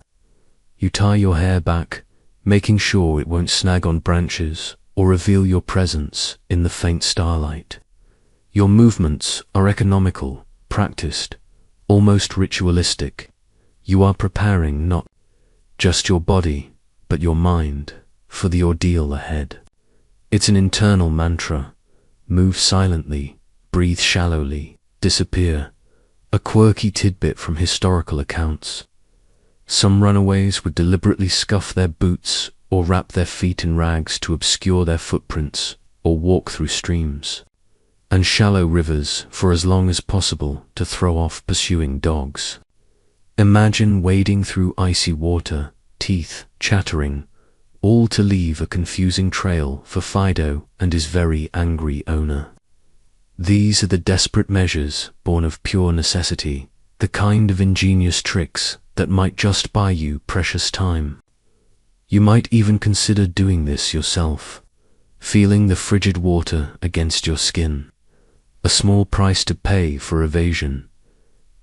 You tie your hair back, making sure it won't snag on branches or reveal your presence in the faint starlight. Your movements are economical, practiced, almost ritualistic. You are preparing not just your body, but your mind for the ordeal ahead. It's an internal mantra. Move silently, breathe shallowly, disappear. A quirky tidbit from historical accounts. Some runaways would deliberately scuff their boots or wrap their feet in rags to obscure their footprints or walk through streams and shallow rivers for as long as possible to throw off pursuing dogs. Imagine wading through icy water, teeth chattering, all to leave a confusing trail for Fido and his very angry owner. These are the desperate measures born of pure necessity, the kind of ingenious tricks that might just buy you precious time. You might even consider doing this yourself, feeling the frigid water against your skin, a small price to pay for evasion.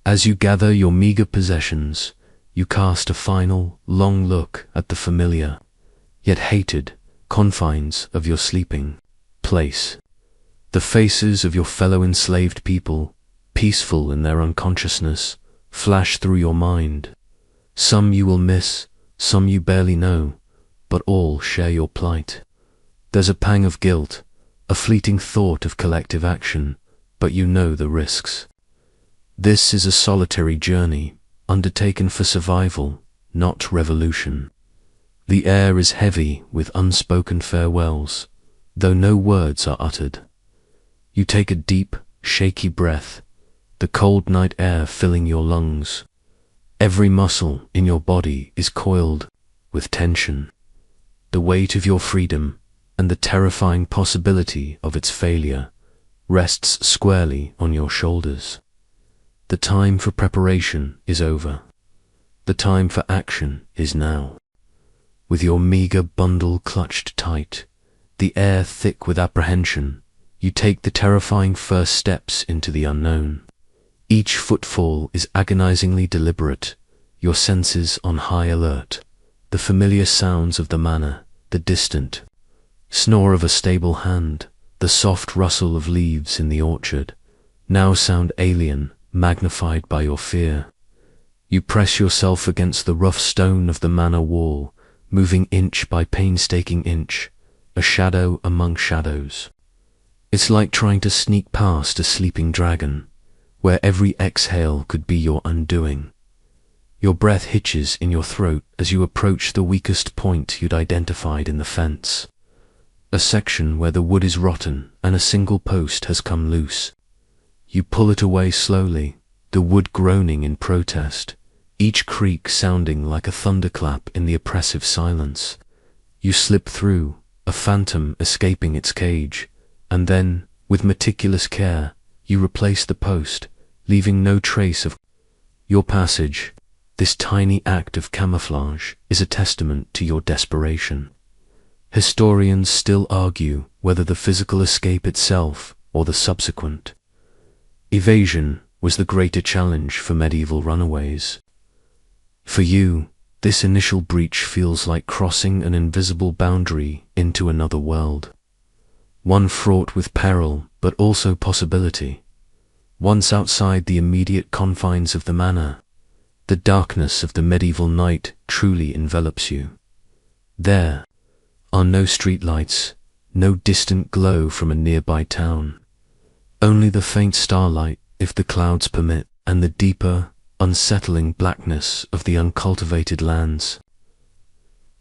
As you gather your meager possessions, you cast a final, long look at the familiar, yet hated, confines of your sleeping place. The faces of your fellow enslaved people, peaceful in their unconsciousness, flash through your mind. Some you will miss, some you barely know, but all share your plight. There's a pang of guilt, a fleeting thought of collective action, but you know the risks. This is a solitary journey, undertaken for survival, not revolution. The air is heavy with unspoken farewells, though no words are uttered. You take a deep, shaky breath, the cold night air filling your lungs. Every muscle in your body is coiled with tension. The weight of your freedom and the terrifying possibility of its failure rests squarely on your shoulders. The time for preparation is over. The time for action is now. With your meager bundle clutched tight, the air thick with apprehension, you take the terrifying first steps into the unknown. Each footfall is agonizingly deliberate, your senses on high alert. The familiar sounds of the manor, the distant snore of a stable hand, the soft rustle of leaves in the orchard, now sound alien, magnified by your fear. You press yourself against the rough stone of the manor wall, moving inch by painstaking inch, a shadow among shadows. It's like trying to sneak past a sleeping dragon, where every exhale could be your undoing. Your breath hitches in your throat as you approach the weakest point you'd identified in the fence. A section where the wood is rotten and a single post has come loose. You pull it away slowly, the wood groaning in protest, each creak sounding like a thunderclap in the oppressive silence. You slip through, a phantom escaping its cage, and then, with meticulous care, you replace the post, leaving no trace of your passage. This tiny act of camouflage is a testament to your desperation. Historians still argue whether the physical escape itself or the subsequent evasion was the greater challenge for medieval runaways. For you, this initial breach feels like crossing an invisible boundary into another world. One fraught with peril but also possibility. Once outside the immediate confines of the manor, the darkness of the medieval night truly envelops you. There are no streetlights, no distant glow from a nearby town. Only the faint starlight, if the clouds permit, and the deeper, unsettling blackness of the uncultivated lands.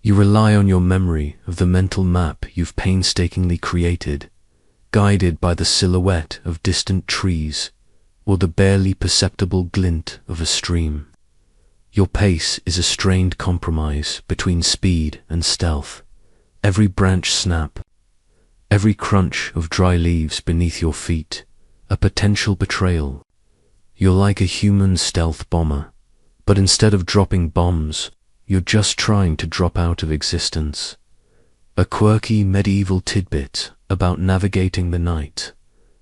You rely on your memory of the mental map you've painstakingly created, guided by the silhouette of distant trees or the barely perceptible glint of a stream. Your pace is a strained compromise between speed and stealth. Every branch snap, every crunch of dry leaves beneath your feet, a potential betrayal. You're like a human stealth bomber, but instead of dropping bombs, you're just trying to drop out of existence. A quirky medieval tidbit about navigating the night.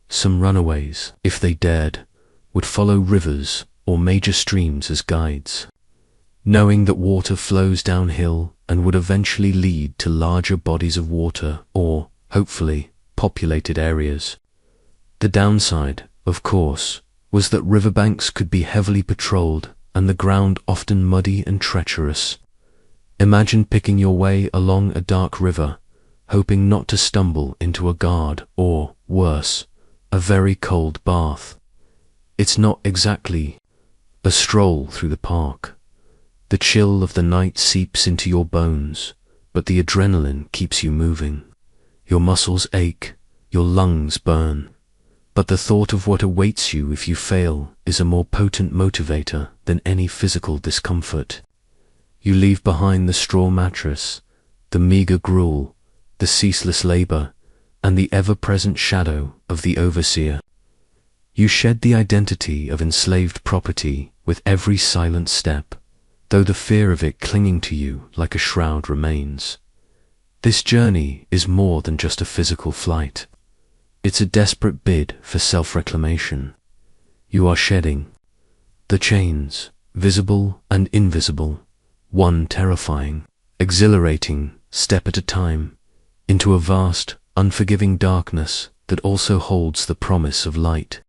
Some runaways, if they dared, would follow rivers or major streams as guides, knowing that water flows downhill and would eventually lead to larger bodies of water or, hopefully, populated areas. The downside, of course, was that riverbanks could be heavily patrolled and the ground often muddy and treacherous. Imagine picking your way along a dark river, hoping not to stumble into a guard or, worse, a very cold bath. It's not exactly a stroll through the park. The chill of the night seeps into your bones, but the adrenaline keeps you moving. Your muscles ache, your lungs burn. But the thought of what awaits you if you fail is a more potent motivator than any physical discomfort. You leave behind the straw mattress, the meager gruel, the ceaseless labor, and the ever-present shadow of the overseer. You shed the identity of enslaved property with every silent step, though the fear of it clinging to you like a shroud remains. This journey is more than just a physical flight. It's a desperate bid for self-reclamation. You are shedding the chains, visible and invisible, one terrifying, exhilarating step at a time, into a vast, unforgiving darkness that also holds the promise of light.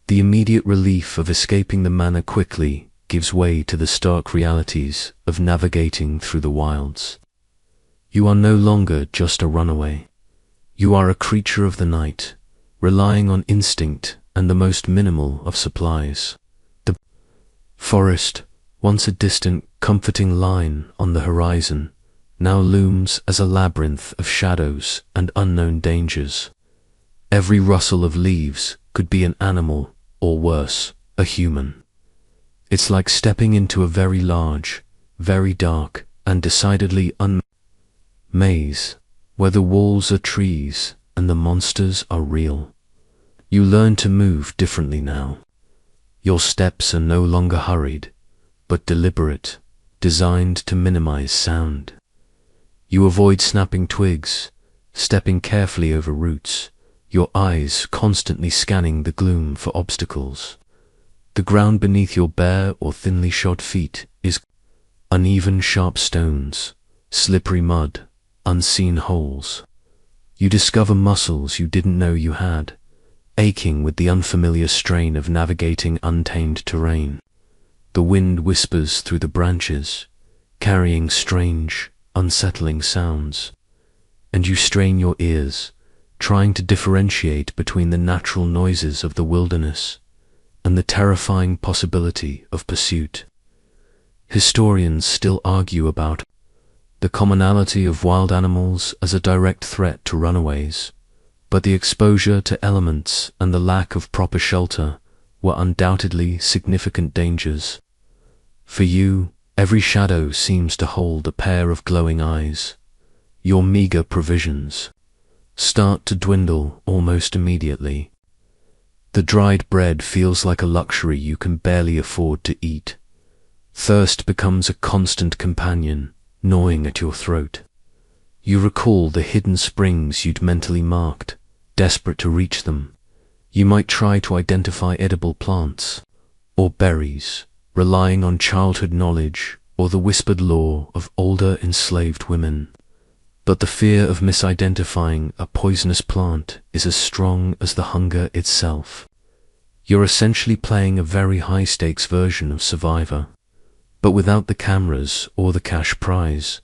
The immediate relief of escaping the manor quickly gives way to the stark realities of navigating through the wilds. You are no longer just a runaway. You are a creature of the night, relying on instinct and the most minimal of supplies. The forest, once a distant, comforting line on the horizon, now looms as a labyrinth of shadows and unknown dangers. Every rustle of leaves could be an animal, or worse, a human. It's like stepping into a very large, very dark, and decidedly maze, where the walls are trees and the monsters are real. You learn to move differently now. Your steps are no longer hurried, but deliberate, designed to minimize sound. You avoid snapping twigs, stepping carefully over roots, your eyes constantly scanning the gloom for obstacles. The ground beneath your bare or thinly shod feet is uneven, sharp stones, slippery mud, unseen holes. You discover muscles you didn't know you had, aching with the unfamiliar strain of navigating untamed terrain. The wind whispers through the branches, carrying strange, unsettling sounds, and you strain your ears, trying to differentiate between the natural noises of the wilderness and the terrifying possibility of pursuit. Historians still argue about the commonality of wild animals as a direct threat to runaways, but the exposure to elements and the lack of proper shelter were undoubtedly significant dangers. For you, every shadow seems to hold a pair of glowing eyes. Your meager provisions start to dwindle almost immediately. The dried bread feels like a luxury you can barely afford to eat. Thirst becomes a constant companion, gnawing at your throat. You recall the hidden springs you'd mentally marked, desperate to reach them. You might try to identify edible plants or berries, relying on childhood knowledge or the whispered lore of older enslaved women. But the fear of misidentifying a poisonous plant is as strong as the hunger itself. You're essentially playing a very high-stakes version of Survivor, but without the cameras or the cash prize.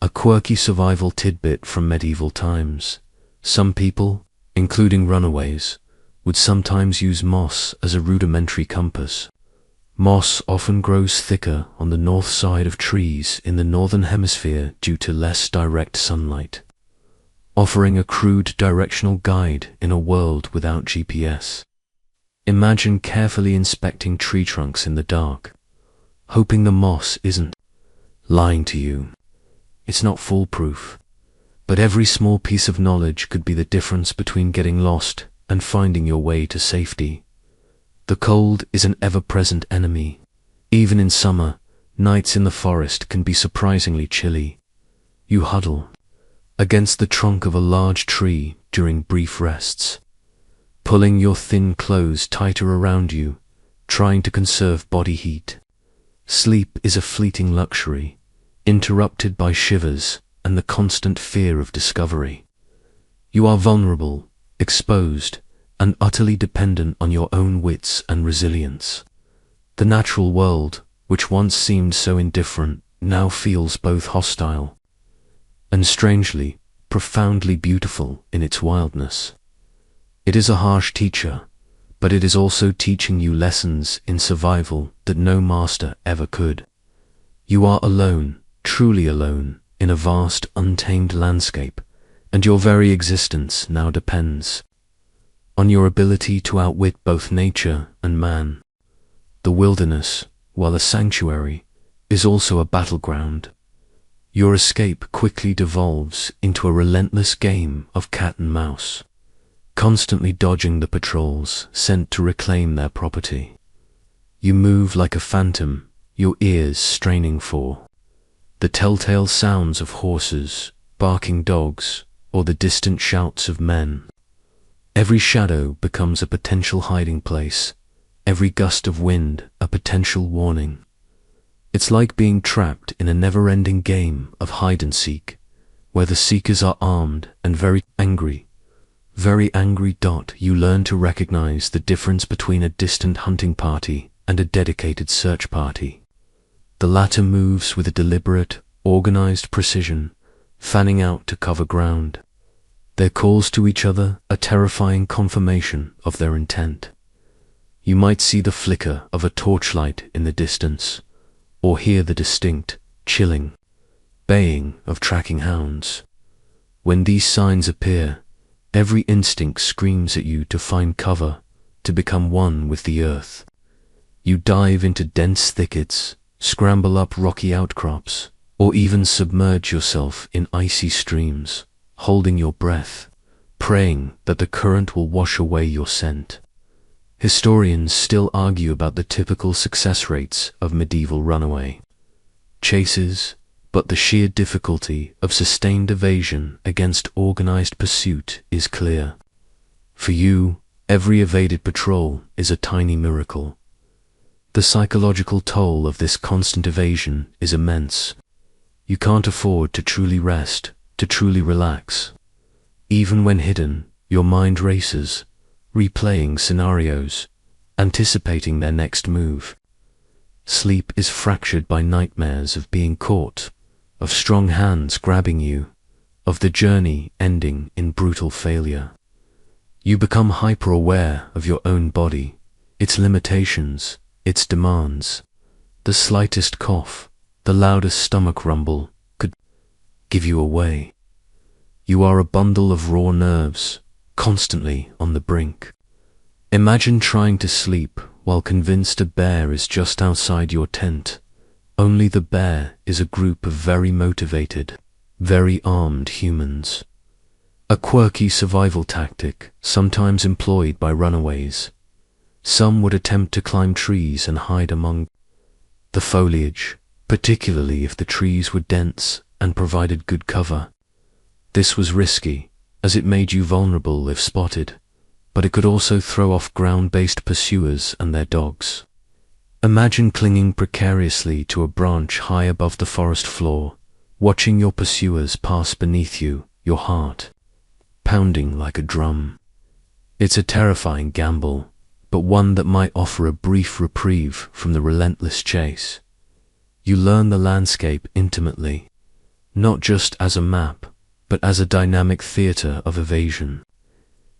A quirky survival tidbit from medieval times. Some people, including runaways, would sometimes use moss as a rudimentary compass. Moss often grows thicker on the north side of trees in the northern hemisphere due to less direct sunlight, offering a crude directional guide in a world without GPS. Imagine carefully inspecting tree trunks in the dark, hoping the moss isn't lying to you. It's not foolproof, but every small piece of knowledge could be the difference between getting lost and finding your way to safety. The cold is an ever-present enemy. Even in summer, nights in the forest can be surprisingly chilly. You huddle against the trunk of a large tree during brief rests, pulling your thin clothes tighter around you, trying to conserve body heat. Sleep is a fleeting luxury, interrupted by shivers and the constant fear of discovery. You are vulnerable, exposed, and utterly dependent on your own wits and resilience. The natural world, which once seemed so indifferent, now feels both hostile and strangely, profoundly beautiful in its wildness. It is a harsh teacher, but it is also teaching you lessons in survival that no master ever could. You are alone, truly alone, in a vast, untamed landscape, and your very existence now depends on your ability to outwit both nature and man. The wilderness, while a sanctuary, is also a battleground. Your escape quickly devolves into a relentless game of cat and mouse, constantly dodging the patrols sent to reclaim their property. You move like a phantom, your ears straining for the telltale sounds of horses, barking dogs, or the distant shouts of men. Every shadow becomes a potential hiding place, every gust of wind a potential warning. It's like being trapped in a never-ending game of hide-and-seek, where the seekers are armed and very angry. You learn to recognize the difference between a distant hunting party and a dedicated search party. The latter moves with a deliberate, organized precision, fanning out to cover ground. Their calls to each other a terrifying confirmation of their intent. You might see the flicker of a torchlight in the distance, or hear the distinct, chilling baying of tracking hounds. When these signs appear, Every instinct screams at you to find cover, to become one with the earth. You dive into dense thickets, scramble up rocky outcrops, or even submerge yourself in icy streams, holding your breath, praying that the current will wash away your scent. Historians still argue about the typical success rates of medieval runaway chases, but the sheer difficulty of sustained evasion against organized pursuit is clear. For you, every evaded patrol is a tiny miracle. The psychological toll of this constant evasion is immense. You can't afford to truly rest, to truly relax. Even when hidden, your mind races, replaying scenarios, anticipating their next move. Sleep is fractured by nightmares of being caught, of strong hands grabbing you, of the journey ending in brutal failure. You become hyper-aware of your own body, its limitations, its demands. The slightest cough, the loudest stomach rumble could give you away. You are a bundle of raw nerves, constantly on the brink. Imagine trying to sleep while convinced a bear is just outside your tent. Only the bear is a group of very motivated, very armed humans. A quirky survival tactic sometimes employed by runaways. Some would attempt to climb trees and hide among the foliage, particularly if the trees were dense and provided good cover. This was risky, as it made you vulnerable if spotted, but it could also throw off ground-based pursuers and their dogs. Imagine clinging precariously to a branch high above the forest floor, watching your pursuers pass beneath you, your heart pounding like a drum. It's a terrifying gamble, but one that might offer a brief reprieve from the relentless chase. You learn the landscape intimately, not just as a map, but as a dynamic theater of evasion.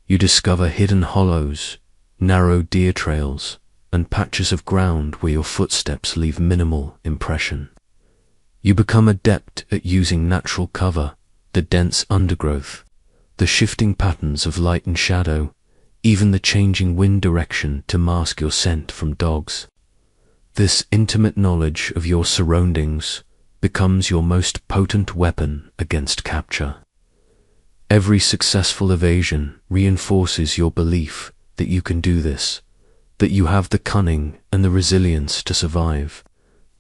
You discover hidden hollows, narrow deer trails, and patches of ground where your footsteps leave minimal impression. You become adept at using natural cover, the dense undergrowth, the shifting patterns of light and shadow, even the changing wind direction to mask your scent from dogs. This intimate knowledge of your surroundings becomes your most potent weapon against capture. Every successful evasion reinforces your belief that you can do this, that you have the cunning and the resilience to survive,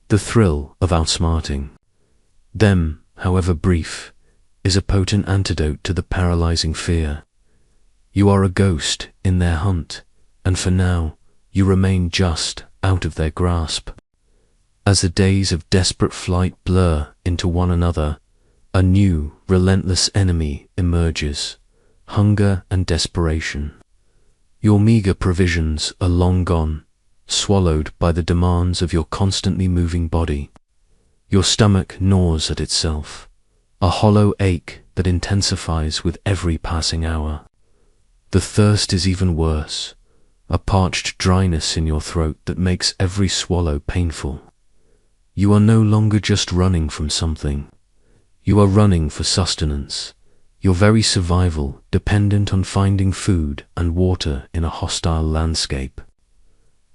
the thrill of outsmarting them, however brief, is a potent antidote to the paralyzing fear. You are a ghost in their hunt, and for now, you remain just out of their grasp. As the days of desperate flight blur into one another, a new, relentless enemy emerges, hunger and desperation. Your meager provisions are long gone, swallowed by the demands of your constantly moving body. Your stomach gnaws at itself, a hollow ache that intensifies with every passing hour. The thirst is even worse, a parched dryness in your throat that makes every swallow painful. You are no longer just running from something. You are running for sustenance, your very survival dependent on finding food and water in a hostile landscape.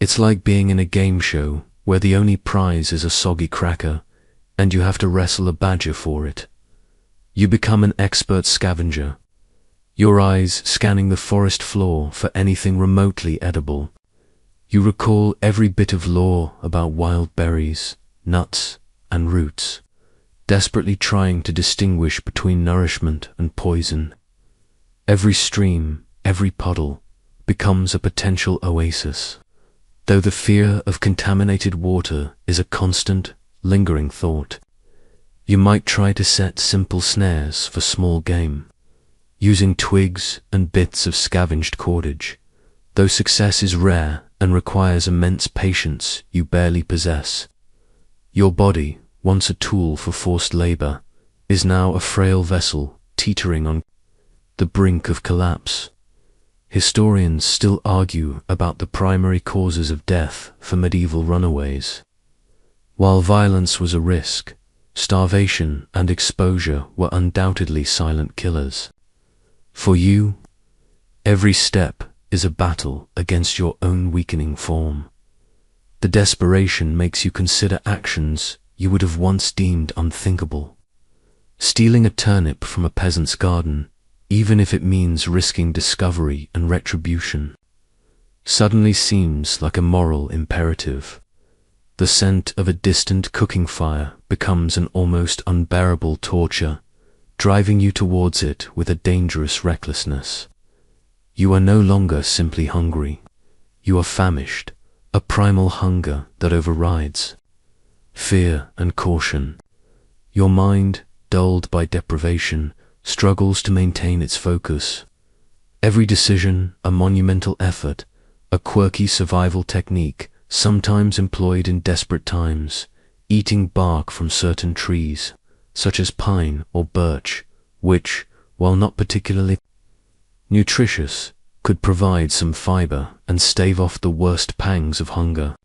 It's like being in a game show where the only prize is a soggy cracker, and you have to wrestle a badger for it. You become an expert scavenger, your eyes scanning the forest floor for anything remotely edible. You recall every bit of lore about wild berries, nuts, and roots, desperately trying to distinguish between nourishment and poison. Every stream, every puddle, becomes a potential oasis, though the fear of contaminated water is a constant, lingering thought. You might try to set simple snares for small game, using twigs and bits of scavenged cordage, though success is rare and requires immense patience you barely possess. Your body, once a tool for forced labor, is now a frail vessel teetering on the brink of collapse. Historians still argue about the primary causes of death for medieval runaways. While violence was a risk, starvation and exposure were undoubtedly silent killers. For you, Every step is a battle against your own weakening form. The desperation makes you consider actions you would have once deemed unthinkable. Stealing a turnip from a peasant's garden, even if it means risking discovery and retribution, suddenly seems like a moral imperative. The scent of a distant cooking fire becomes an almost unbearable torture, driving you towards it with a dangerous recklessness. You are no longer simply hungry. You are famished, a primal hunger that overrides fear and caution. Your mind, dulled by deprivation, struggles to maintain its focus. Every decision, a monumental effort, a quirky survival technique, sometimes employed in desperate times, eating bark from certain trees, such as pine or birch, which, while not particularly nutritious, could provide some fiber and stave off the worst pangs of hunger.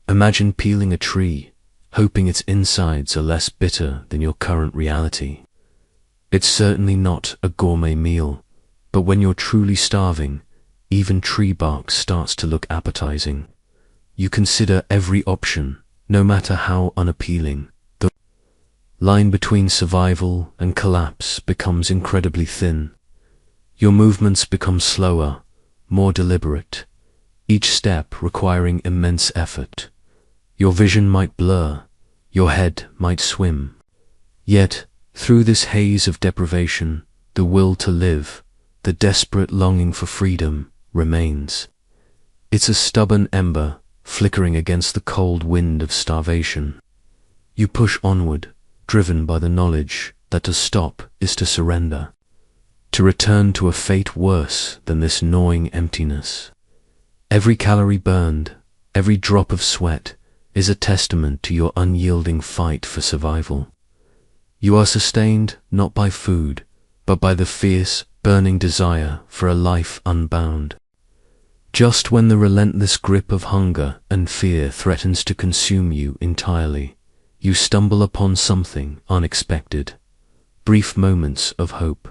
Imagine peeling a tree, hoping its insides are less bitter than your current reality. It's certainly not a gourmet meal, but when you're truly starving, even tree bark starts to look appetizing. You consider every option, no matter how unappealing. The line between survival and collapse becomes incredibly thin. Your movements become slower, more deliberate, each step requiring immense effort. Your vision might blur, your head might swim. Yet, through this haze of deprivation, the will to live, the desperate longing for freedom, remains. It's a stubborn ember flickering against the cold wind of starvation. You push onward, driven by the knowledge that to stop is to surrender, to return to a fate worse than this gnawing emptiness. Every calorie burned, every drop of sweat, is a testament to your unyielding fight for survival. You are sustained not by food, but by the fierce, burning desire for a life unbound. Just when the relentless grip of hunger and fear threatens to consume you entirely, you stumble upon something unexpected. Brief moments of hope.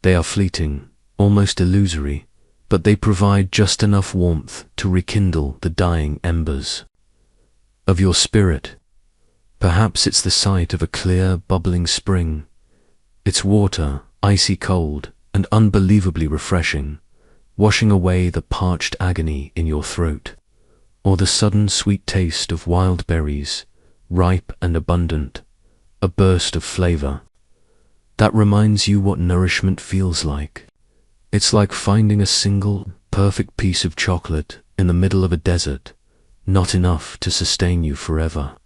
They are fleeting, almost illusory, but they provide just enough warmth to rekindle the dying embers of your spirit. Perhaps it's the sight of a clear, bubbling spring, its water icy cold and unbelievably refreshing, washing away the parched agony in your throat, or the sudden sweet taste of wild berries, ripe and abundant, a burst of flavor that reminds you what nourishment feels like. It's like finding a single, perfect piece of chocolate in the middle of a desert, not enough to sustain you forever,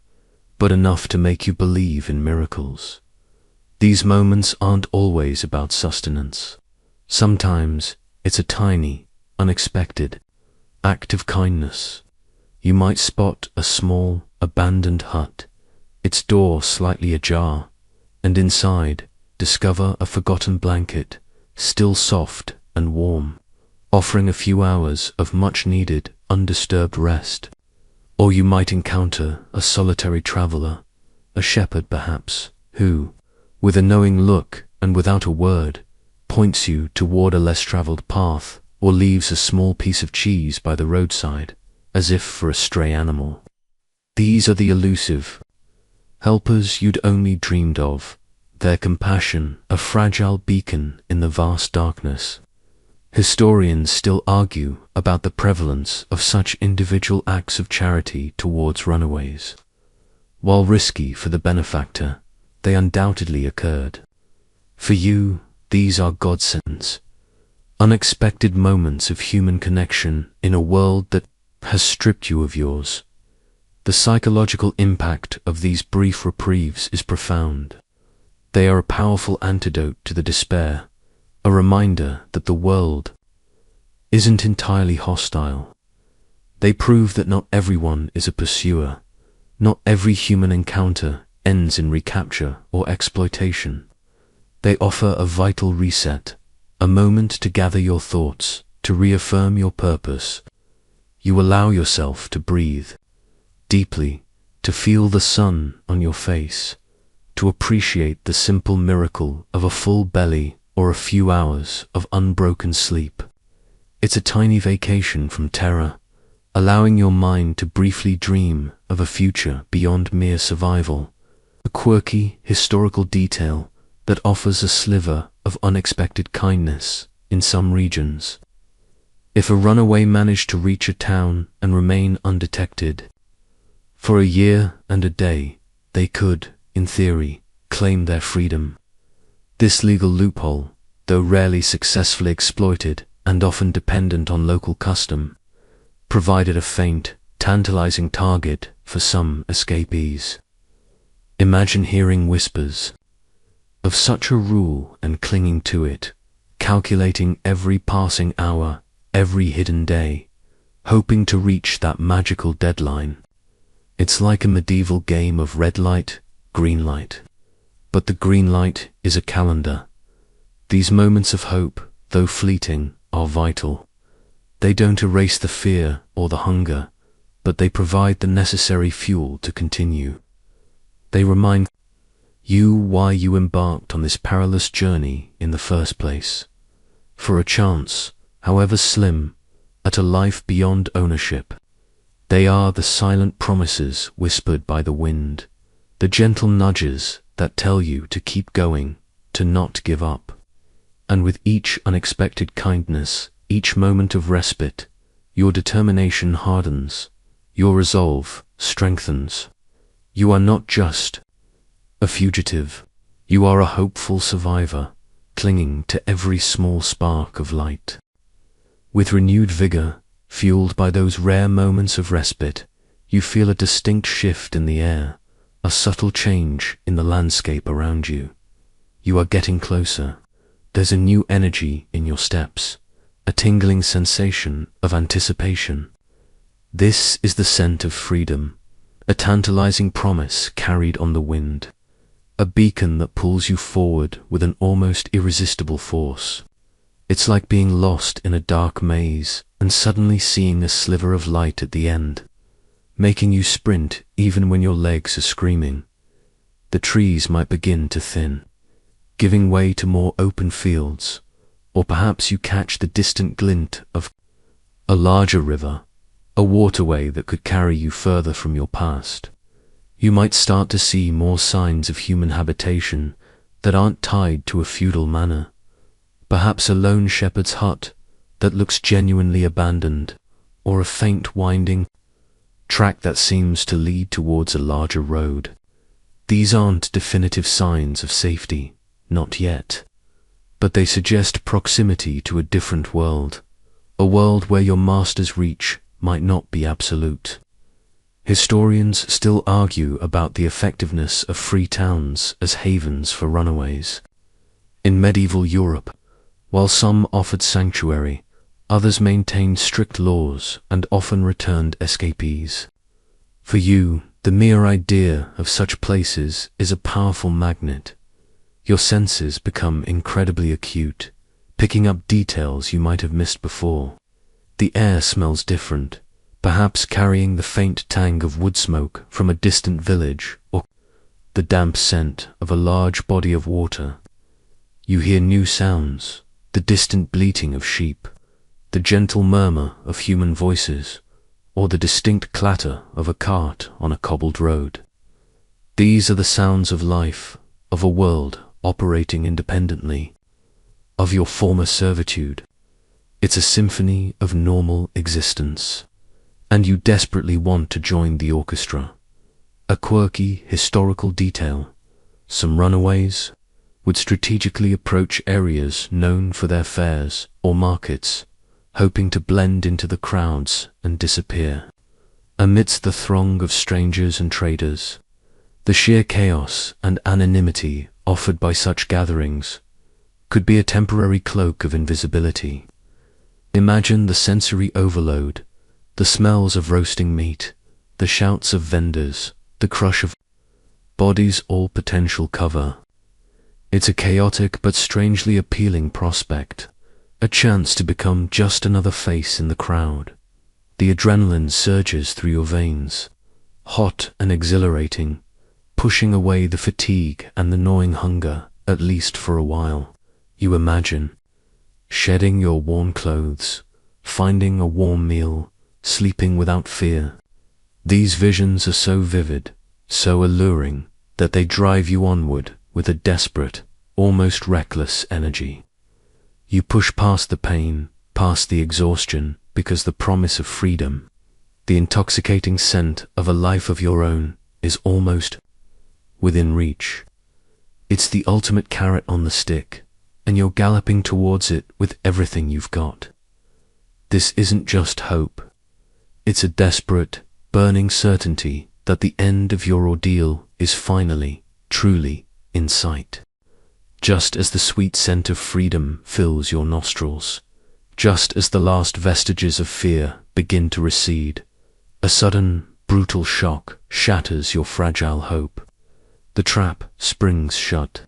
but enough to make you believe in miracles. These moments aren't always about sustenance. Sometimes it's a tiny, unexpected act of kindness. You might spot a small, abandoned hut, its door slightly ajar, and inside discover a forgotten blanket, still soft and warm, offering a few hours of much-needed, undisturbed rest. Or you might encounter a solitary traveler, a shepherd perhaps, who, with a knowing look and without a word, points you toward a less traveled path, or leaves a small piece of cheese by the roadside, as if for a stray animal. These are the elusive helpers you'd only dreamed of, their compassion a fragile beacon in the vast darkness. Historians still argue about the prevalence of such individual acts of charity towards runaways. While risky for the benefactor, they undoubtedly occurred. For you, these are godsends, unexpected moments of human connection in a world that has stripped you of yours. The psychological impact of these brief reprieves is profound. They are a powerful antidote to the despair, a reminder that the world isn't entirely hostile. They prove that not everyone is a pursuer, not every human encounter ends in recapture or exploitation. They offer a vital reset, a moment to gather your thoughts, to reaffirm your purpose. You allow yourself to breathe deeply, to feel the sun on your face, to appreciate the simple miracle of a full belly or a few hours of unbroken sleep. It's a tiny vacation from terror, allowing your mind to briefly dream of a future beyond mere survival, a quirky historical detail that offers a sliver of unexpected kindness in some regions. If a runaway managed to reach a town and remain undetected for a year and a day, they could, in theory, claim their freedom. This legal loophole, though rarely successfully exploited and often dependent on local custom, provided a faint, tantalizing target for some escapees. Imagine hearing whispers of such a rule and clinging to it, calculating every passing hour, every hidden day, hoping to reach that magical deadline. It's like a medieval game of red light, green light. But the green light is a calendar. These moments of hope, though fleeting, are vital. They don't erase the fear or the hunger, but they provide the necessary fuel to continue. They remind you why you embarked on this perilous journey in the first place. For a chance, however slim, at a life beyond ownership. They are the silent promises whispered by the wind, the gentle nudges that tell you to keep going, to not give up. And with each unexpected kindness, each moment of respite, your determination hardens, your resolve strengthens. You are not just a fugitive, you are a hopeful survivor, clinging to every small spark of light. With renewed vigor, fueled by those rare moments of respite, you feel a distinct shift in the air, a subtle change in the landscape around you. You are getting closer. There's a new energy in your steps, a tingling sensation of anticipation. This is the scent of freedom, a tantalizing promise carried on the wind, a beacon that pulls you forward with an almost irresistible force. It's like being lost in a dark maze and suddenly seeing a sliver of light at the end, making you sprint even when your legs are screaming. The trees might begin to thin, giving way to more open fields, or perhaps you catch the distant glint of a larger river, a waterway that could carry you further from your past. You might start to see more signs of human habitation that aren't tied to a feudal manor. Perhaps a lone shepherd's hut that looks genuinely abandoned, or a faint winding track that seems to lead towards a larger road. These aren't definitive signs of safety, not yet, but they suggest proximity to a different world, a world where your master's reach might not be absolute. Historians still argue about the effectiveness of free towns as havens for runaways. In medieval Europe, while some offered sanctuary, others maintained strict laws and often returned escapees. For you, the mere idea of such places is a powerful magnet. Your senses become incredibly acute, picking up details you might have missed before. The air smells different, perhaps carrying the faint tang of wood smoke from a distant village, or the damp scent of a large body of water. You hear new sounds, the distant bleating of sheep, the gentle murmur of human voices, or the distinct clatter of a cart on a cobbled road. These are the sounds of life, of a world operating independently, of your former servitude. It's a symphony of normal existence, and you desperately want to join the orchestra. A quirky historical detail, some runaways would strategically approach areas known for their fairs or markets, hoping to blend into the crowds and disappear. Amidst the throng of strangers and traders, the sheer chaos and anonymity offered by such gatherings could be a temporary cloak of invisibility. Imagine the sensory overload, the smells of roasting meat, the shouts of vendors, the crush of bodies, all potential cover. It's a chaotic but strangely appealing prospect, a chance to become just another face in the crowd. The adrenaline surges through your veins, hot and exhilarating, pushing away the fatigue and the gnawing hunger, at least for a while. You imagine shedding your worn clothes, finding a warm meal, sleeping without fear. These visions are so vivid, so alluring, that they drive you onward with a desperate, almost reckless energy. You push past the pain, past the exhaustion, because the promise of freedom, the intoxicating scent of a life of your own, is almost within reach. It's the ultimate carrot on the stick, and you're galloping towards it with everything you've got. This isn't just hope. It's a desperate, burning certainty that the end of your ordeal is finally, truly, in sight. Just as the sweet scent of freedom fills your nostrils, just as the last vestiges of fear begin to recede, a sudden, brutal shock shatters your fragile hope. The trap springs shut.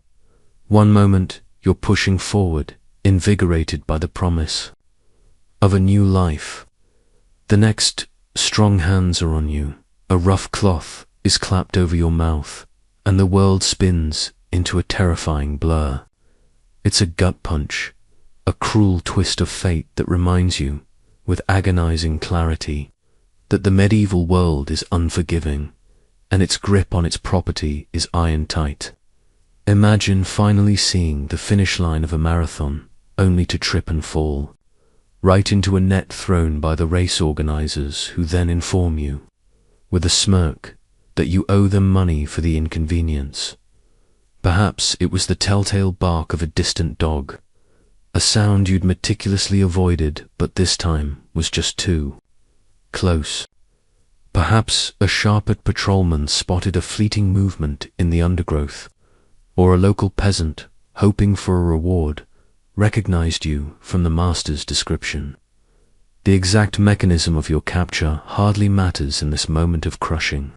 One moment, you're pushing forward, invigorated by the promise of a new life. The next, strong hands are on you, a rough cloth is clapped over your mouth, and the world spins into a terrifying blur. It's a gut punch, a cruel twist of fate that reminds you, with agonizing clarity, that the medieval world is unforgiving, and its grip on its property is iron tight. Imagine finally seeing the finish line of a marathon, only to trip and fall, right into a net thrown by the race organizers, who then inform you, with a smirk, that you owe them money for the inconvenience. Perhaps it was the telltale bark of a distant dog, a sound you'd meticulously avoided, but this time was just too close. Perhaps a sharpered patrolman spotted a fleeting movement in the undergrowth, or a local peasant, hoping for a reward, recognized you from the master's description. The exact mechanism of your capture hardly matters in this moment of crushing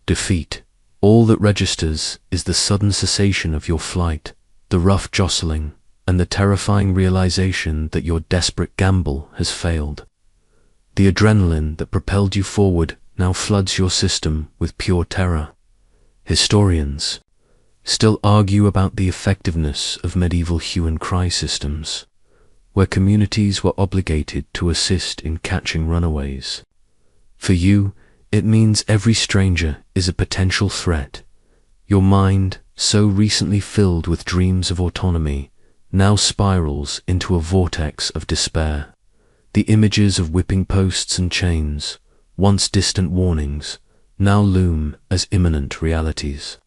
defeat. All that registers is the sudden cessation of your flight, the rough jostling, and the terrifying realization that your desperate gamble has failed. The adrenaline that propelled you forward now floods your system with pure terror. Historians still argue about the effectiveness of medieval hue and cry systems, where communities were obligated to assist in catching runaways. For you, it means every stranger is a potential threat. Your mind, so recently filled with dreams of autonomy, now spirals into a vortex of despair. The images of whipping posts and chains, once distant warnings, now loom as imminent realities.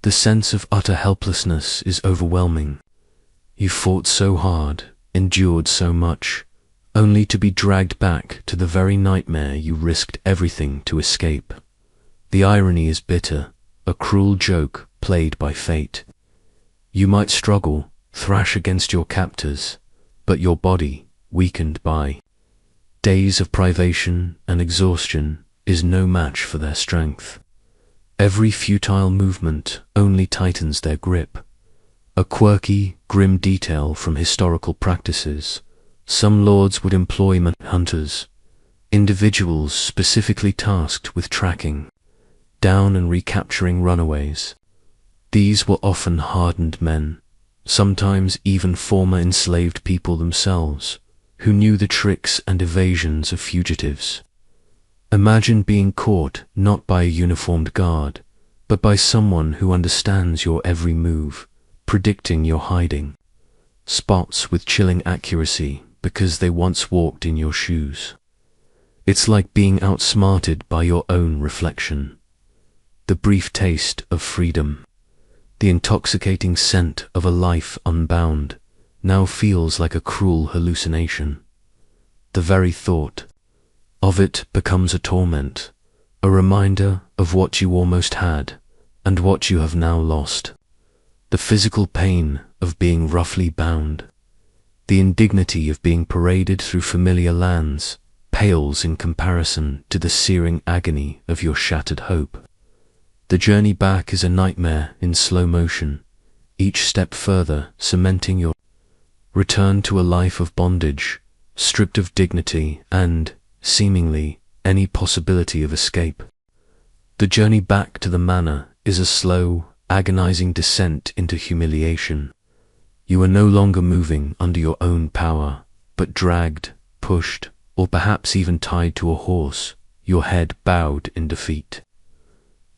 The sense of utter helplessness is overwhelming. You fought so hard, endured so much, only to be dragged back to the very nightmare you risked everything to escape. The irony is bitter, a cruel joke played by fate. You might struggle, thrash against your captors, but your body, weakened by days of privation and exhaustion, is no match for their strength. Every futile movement only tightens their grip. A quirky, grim detail from historical practices: some lords would employ hunters, individuals specifically tasked with tracking down and recapturing runaways. These were often hardened men, sometimes even former enslaved people themselves, who knew the tricks and evasions of fugitives. Imagine being caught not by a uniformed guard, but by someone who understands your every move, predicting your hiding spots with chilling accuracy because they once walked in your shoes. It's like being outsmarted by your own reflection. The brief taste of freedom, the intoxicating scent of a life unbound, now feels like a cruel hallucination. The very thought of it becomes a torment, a reminder of what you almost had and what you have now lost. The physical pain of being roughly bound, the indignity of being paraded through familiar lands, pales in comparison to the searing agony of your shattered hope. The journey back is a nightmare in slow motion, each step further cementing your return to a life of bondage, stripped of dignity and, seemingly, any possibility of escape. The journey back to the manor is a slow, agonizing descent into humiliation. You are no longer moving under your own power, but dragged, pushed, or perhaps even tied to a horse, your head bowed in defeat.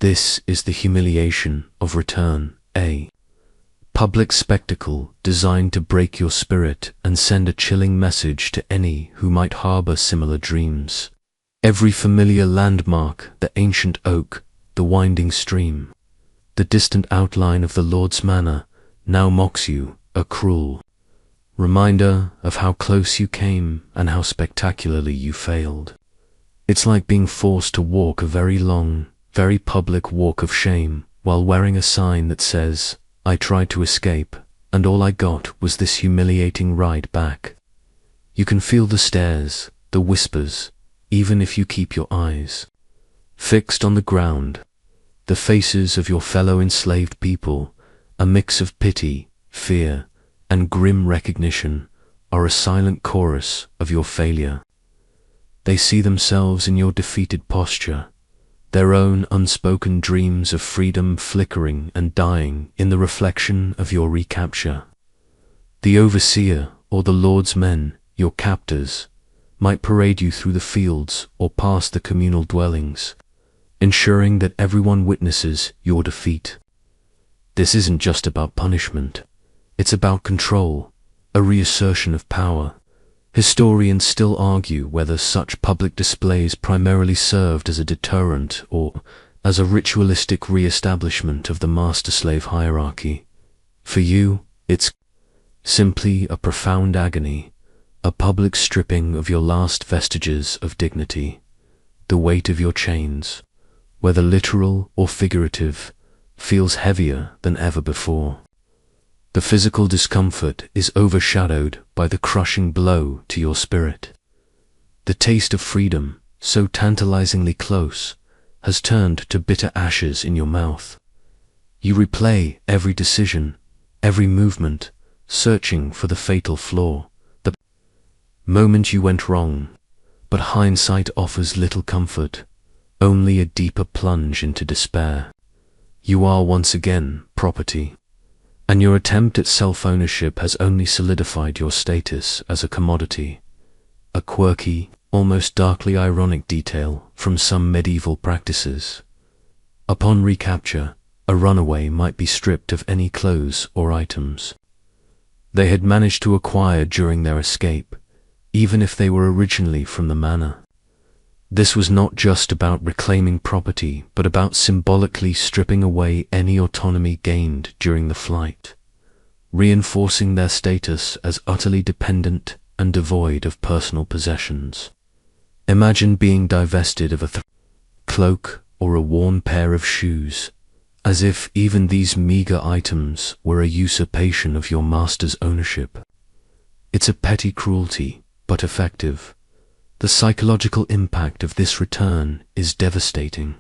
This is the humiliation of return, a public spectacle designed to break your spirit and send a chilling message to any who might harbor similar dreams. Every familiar landmark, the ancient oak, the winding stream, the distant outline of the Lord's manor, now mocks you, a cruel reminder of how close you came and how spectacularly you failed. It's like being forced to walk a very long, very public walk of shame while wearing a sign that says, "I tried to escape, and all I got was this humiliating ride back." You can feel the stares, the whispers, even if you keep your eyes fixed on the ground. The faces of your fellow enslaved people, a mix of pity, fear, and grim recognition, are a silent chorus of your failure. They see themselves in your defeated posture, their own unspoken dreams of freedom flickering and dying in the reflection of your recapture. The overseer or the Lord's men, your captors, might parade you through the fields or past the communal dwellings, ensuring that everyone witnesses your defeat. This isn't just about punishment. It's about control, a reassertion of power. Historians still argue whether such public displays primarily served as a deterrent or as a ritualistic re-establishment of the master-slave hierarchy. For you, it's simply a profound agony, a public stripping of your last vestiges of dignity. The weight of your chains, whether literal or figurative, feels heavier than ever before. The physical discomfort is overshadowed by the crushing blow to your spirit. The taste of freedom, so tantalizingly close, has turned to bitter ashes in your mouth. You replay every decision, every movement, searching for the fatal flaw, the moment you went wrong. But hindsight offers little comfort, only a deeper plunge into despair. You are once again property, and your attempt at self-ownership has only solidified your status as a commodity, a quirky, almost darkly ironic detail from some medieval practices. Upon recapture, a runaway might be stripped of any clothes or items they had managed to acquire during their escape, even if they were originally from the manor. This was not just about reclaiming property, but about symbolically stripping away any autonomy gained during the flight, reinforcing their status as utterly dependent and devoid of personal possessions. Imagine being divested of a cloak or a worn pair of shoes, as if even these meager items were a usurpation of your master's ownership. It's a petty cruelty, but effective. The psychological impact of this return is devastating.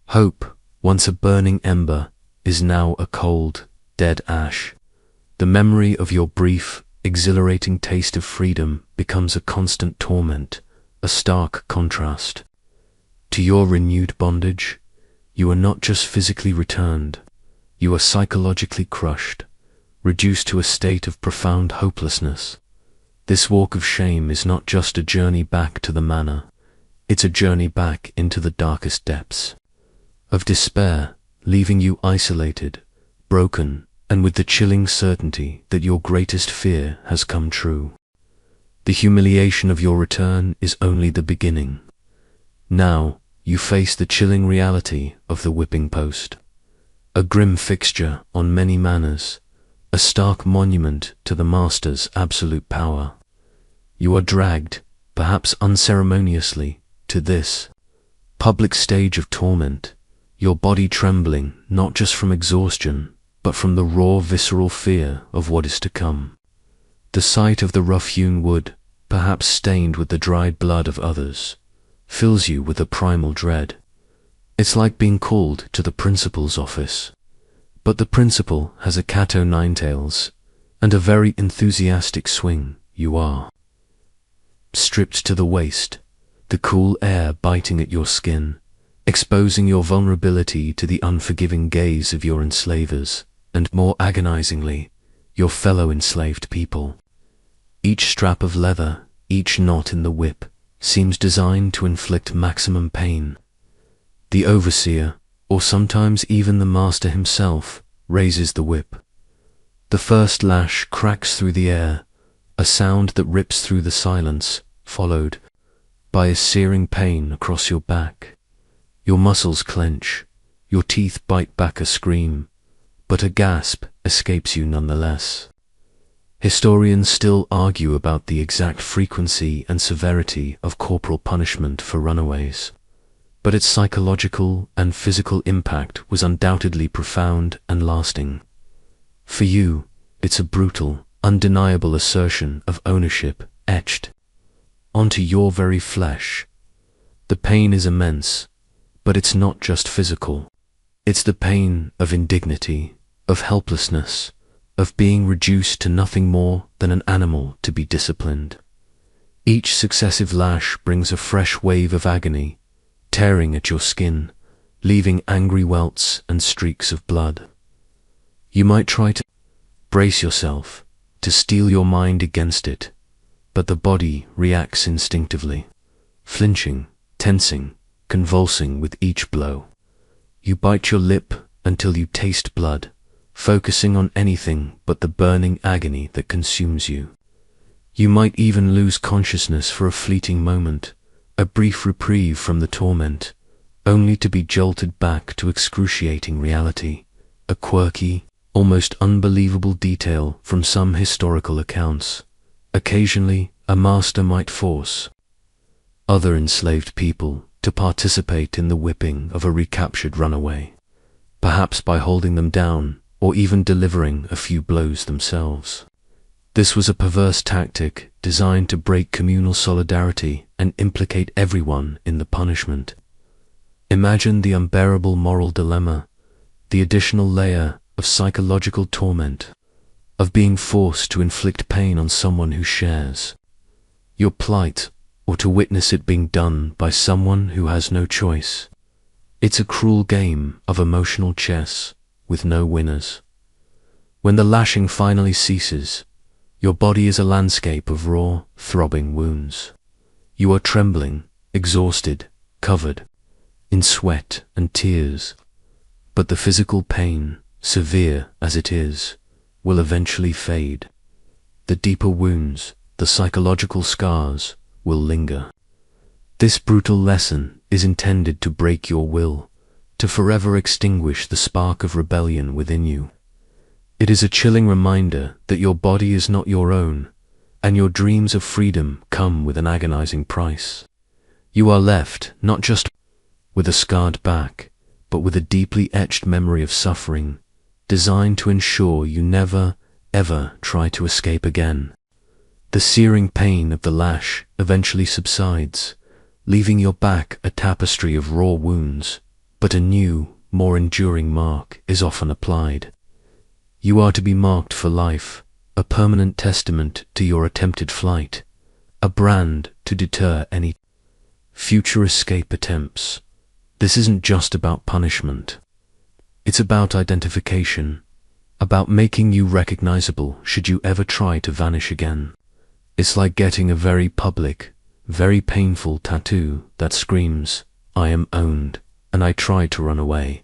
Hope, once a burning ember, is now a cold, dead ash. The memory of your brief, exhilarating taste of freedom becomes a constant torment, a stark contrast. To your renewed bondage, you are not just physically returned, you are psychologically crushed, reduced to a state of profound hopelessness. This walk of shame is not just a journey back to the manor, it's a journey back into the darkest depths of despair, leaving you isolated, broken, and with the chilling certainty that your greatest fear has come true. The humiliation of your return is only the beginning. Now, you face the chilling reality of the whipping post, a grim fixture on many manors, a stark monument to the master's absolute power. You are dragged, perhaps unceremoniously, to this public stage of torment, your body trembling not just from exhaustion, but from the raw visceral fear of what is to come. The sight of the rough-hewn wood, perhaps stained with the dried blood of others, fills you with a primal dread. It's like being called to the principal's office. But the principal has a cat o' nine tails, and a very enthusiastic swing. You are stripped to the waist, the cool air biting at your skin, exposing your vulnerability to the unforgiving gaze of your enslavers, and more agonizingly, your fellow enslaved people. Each strap of leather, Each knot in the whip seems designed to inflict maximum pain. The overseer, or sometimes even the master himself, raises the whip. The first lash cracks through the air, a sound that rips through the silence, followed by a searing pain across your back. Your muscles clench, your teeth bite back a scream, but a gasp escapes you nonetheless. Historians still argue about the exact frequency and severity of corporal punishment for runaways, but its psychological and physical impact was undoubtedly profound and lasting. For you, it's a brutal, undeniable assertion of ownership etched onto your very flesh. The pain is immense, but it's not just physical. It's the pain of indignity, of helplessness, of being reduced to nothing more than an animal to be disciplined. Each successive lash brings a fresh wave of agony, tearing at your skin, leaving angry welts and streaks of blood. You might try to brace yourself, to steel your mind against it, but the body reacts instinctively, flinching, tensing, convulsing with each blow. You bite your lip until you taste blood, focusing on anything but the burning agony that consumes you. You might even lose consciousness for a fleeting moment, a brief reprieve from the torment, only to be jolted back to excruciating reality, a quirky, almost unbelievable detail from some historical accounts. Occasionally, a master might force other enslaved people to participate in the whipping of a recaptured runaway, perhaps by holding them down or even delivering a few blows themselves. This was a perverse tactic designed to break communal solidarity and implicate everyone in the punishment. Imagine the unbearable moral dilemma, the additional layer of psychological torment, of being forced to inflict pain on someone who shares your plight, or to witness it being done by someone who has no choice. It's a cruel game of emotional chess with no winners. When the lashing finally ceases, your body is a landscape of raw, throbbing wounds. You are trembling, exhausted, covered in sweat and tears, but the physical pain, severe as it is, will eventually fade. The deeper wounds, the psychological scars, will linger. This brutal lesson is intended to break your will, to forever extinguish the spark of rebellion within you. It is a chilling reminder that your body is not your own, and your dreams of freedom come with an agonizing price. You are left not just with a scarred back, but with a deeply etched memory of suffering, designed to ensure you never, ever try to escape again. The searing pain of the lash eventually subsides, leaving your back a tapestry of raw wounds, but a new, more enduring mark is often applied. You are to be marked for life, a permanent testament to your attempted flight, a brand to deter any future escape attempts. This isn't just about punishment. It's about identification, about making you recognizable should you ever try to vanish again. It's like getting a very public, very painful tattoo that screams, "I am owned, and I tried to run away."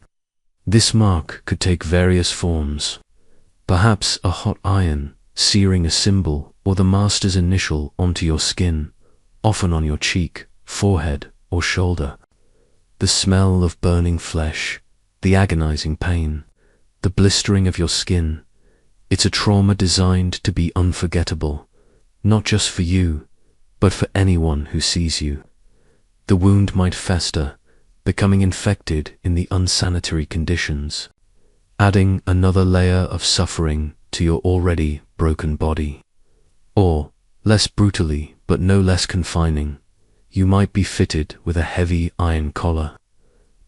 This mark could take various forms. Perhaps a hot iron, searing a symbol or the master's initial onto your skin, often on your cheek, forehead, or shoulder. The smell of burning flesh, the agonizing pain, the blistering of your skin. It's a trauma designed to be unforgettable, not just for you, but for anyone who sees you. The wound might fester, becoming infected in the unsanitary conditions, adding another layer of suffering to your already broken body. Or, less brutally but no less confining, you might be fitted with a heavy iron collar,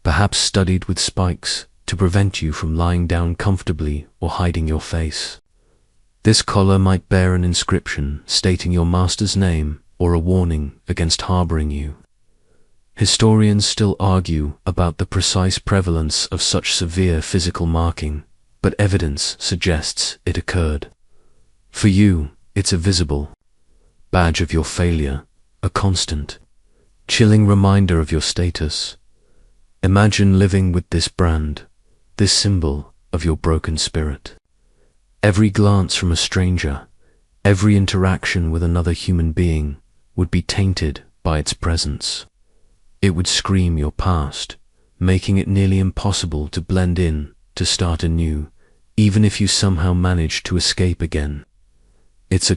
perhaps studded with spikes to prevent you from lying down comfortably or hiding your face. This collar might bear an inscription stating your master's name or a warning against harboring you. Historians still argue about the precise prevalence of such severe physical marking, but evidence suggests it occurred. For you, it's a visible, badge of your failure, a constant, chilling reminder of your status. Imagine living with this brand, this symbol of your broken spirit. Every glance from a stranger, every interaction with another human being would be tainted by its presence. It would scream your past, making it nearly impossible to blend in, to start anew, even if you somehow manage to escape again. It's a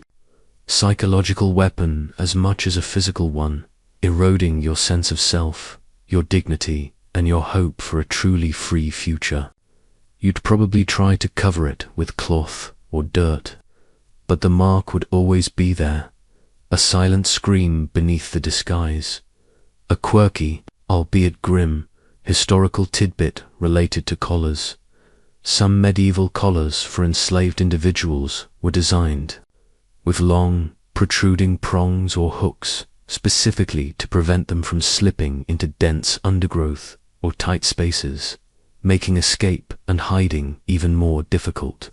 psychological weapon as much as a physical one, eroding your sense of self, your dignity, and your hope for a truly free future. You'd probably try to cover it with cloth or dirt, but the mark would always be there, a silent scream beneath the disguise, a quirky, albeit grim, historical tidbit related to collars. Some medieval collars for enslaved individuals were designed with long, protruding prongs or hooks, specifically to prevent them from slipping into dense undergrowth or tight spaces, making escape and hiding even more difficult.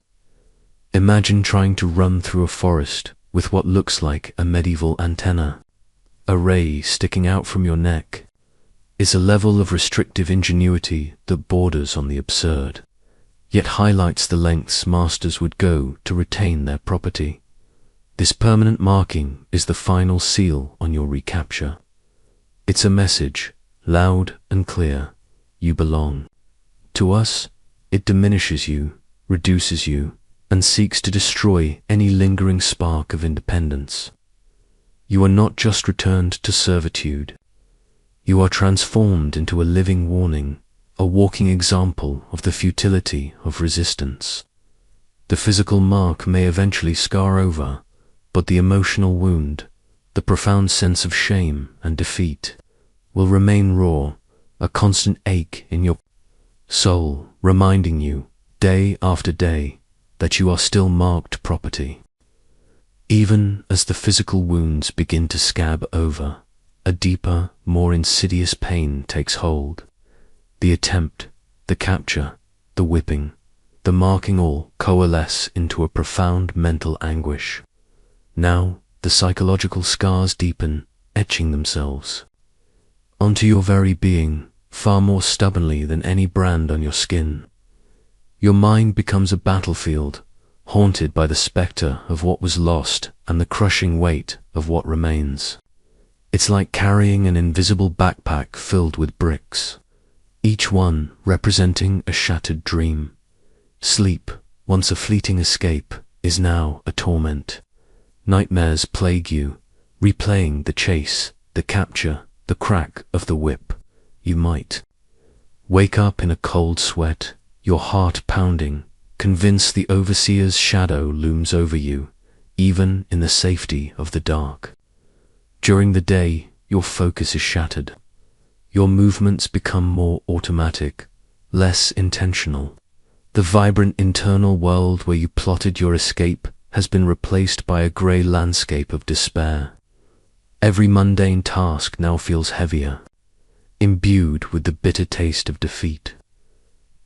Imagine trying to run through a forest with what looks like a medieval antenna. A ray sticking out from your neck is a level of restrictive ingenuity that borders on the absurd, yet highlights the lengths masters would go to retain their property. This permanent marking is the final seal on your recapture. It's a message, loud and clear: you belong. To us, it diminishes you, reduces you, and seeks to destroy any lingering spark of independence. You are not just returned to servitude. You are transformed into a living warning, a walking example of the futility of resistance. The physical mark may eventually scar over, but the emotional wound, the profound sense of shame and defeat, will remain raw, a constant ache in your soul, reminding you, day after day, that you are still marked property. Even as the physical wounds begin to scab over, a deeper, more insidious pain takes hold. The attempt, the capture, the whipping, the marking all coalesce into a profound mental anguish. Now, the psychological scars deepen, etching themselves onto your very being, far more stubbornly than any brand on your skin. Your mind becomes a battlefield, haunted by the spectre of what was lost and the crushing weight of what remains. It's like carrying an invisible backpack filled with bricks, each one representing a shattered dream. Sleep, once a fleeting escape, is now a torment. Nightmares plague you, replaying the chase, the capture, the crack of the whip. You might wake up in a cold sweat, your heart pounding, convinced the overseer's shadow looms over you, even in the safety of the dark. During the day, your focus is shattered. Your movements become more automatic, less intentional. The vibrant internal world where you plotted your escape has been replaced by a grey landscape of despair. Every mundane task now feels heavier, imbued with the bitter taste of defeat.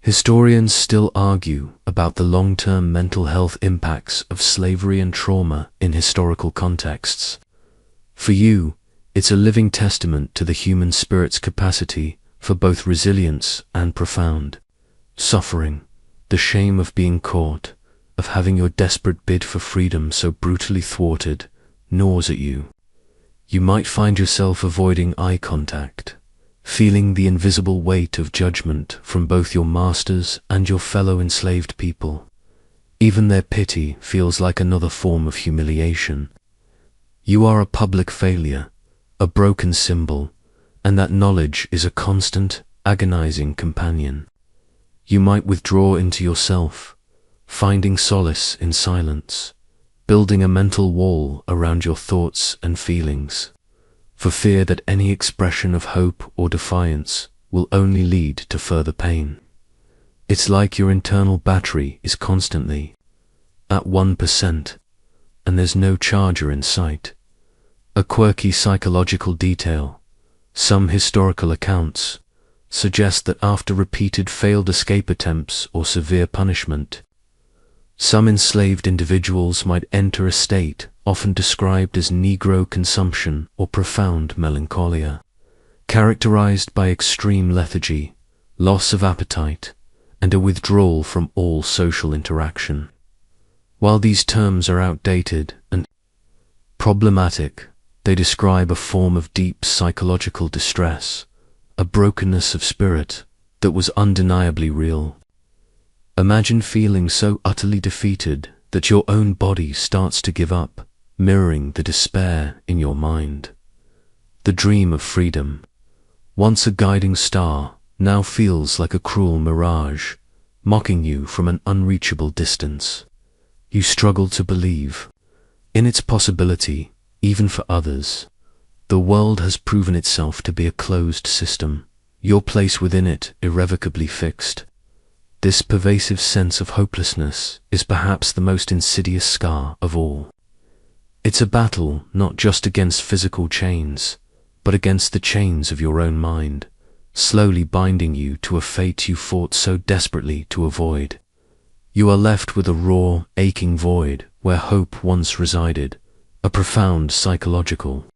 Historians still argue about the long-term mental health impacts of slavery and trauma in historical contexts. For you, it's a living testament to the human spirit's capacity for both resilience and profound suffering. The shame of being caught, of having your desperate bid for freedom so brutally thwarted, gnaws at you. You might find yourself avoiding eye contact, feeling the invisible weight of judgment from both your masters and your fellow enslaved people. Even their pity feels like another form of humiliation. You are a public failure, a broken symbol, and that knowledge is a constant, agonizing companion. You might withdraw into yourself, finding solace in silence, building a mental wall around your thoughts and feelings, for fear that any expression of hope or defiance will only lead to further pain. It's like your internal battery is constantly at 1%, and there's no charger in sight. A quirky psychological detail: some historical accounts suggest that after repeated failed escape attempts or severe punishment, some enslaved individuals might enter a state often described as Negro consumption or profound melancholia, characterized by extreme lethargy, loss of appetite, and a withdrawal from all social interaction. While these terms are outdated and problematic, they describe a form of deep psychological distress, a brokenness of spirit that was undeniably real. Imagine feeling so utterly defeated that your own body starts to give up, mirroring the despair in your mind. The dream of freedom, once a guiding star, now feels like a cruel mirage, mocking you from an unreachable distance. You struggle to believe in its possibility, even for others. The world has proven itself to be a closed system, your place within it irrevocably fixed. This pervasive sense of hopelessness is perhaps the most insidious scar of all. It's a battle not just against physical chains, but against the chains of your own mind, slowly binding you to a fate you fought so desperately to avoid. You are left with a raw, aching void where hope once resided, a profound psychological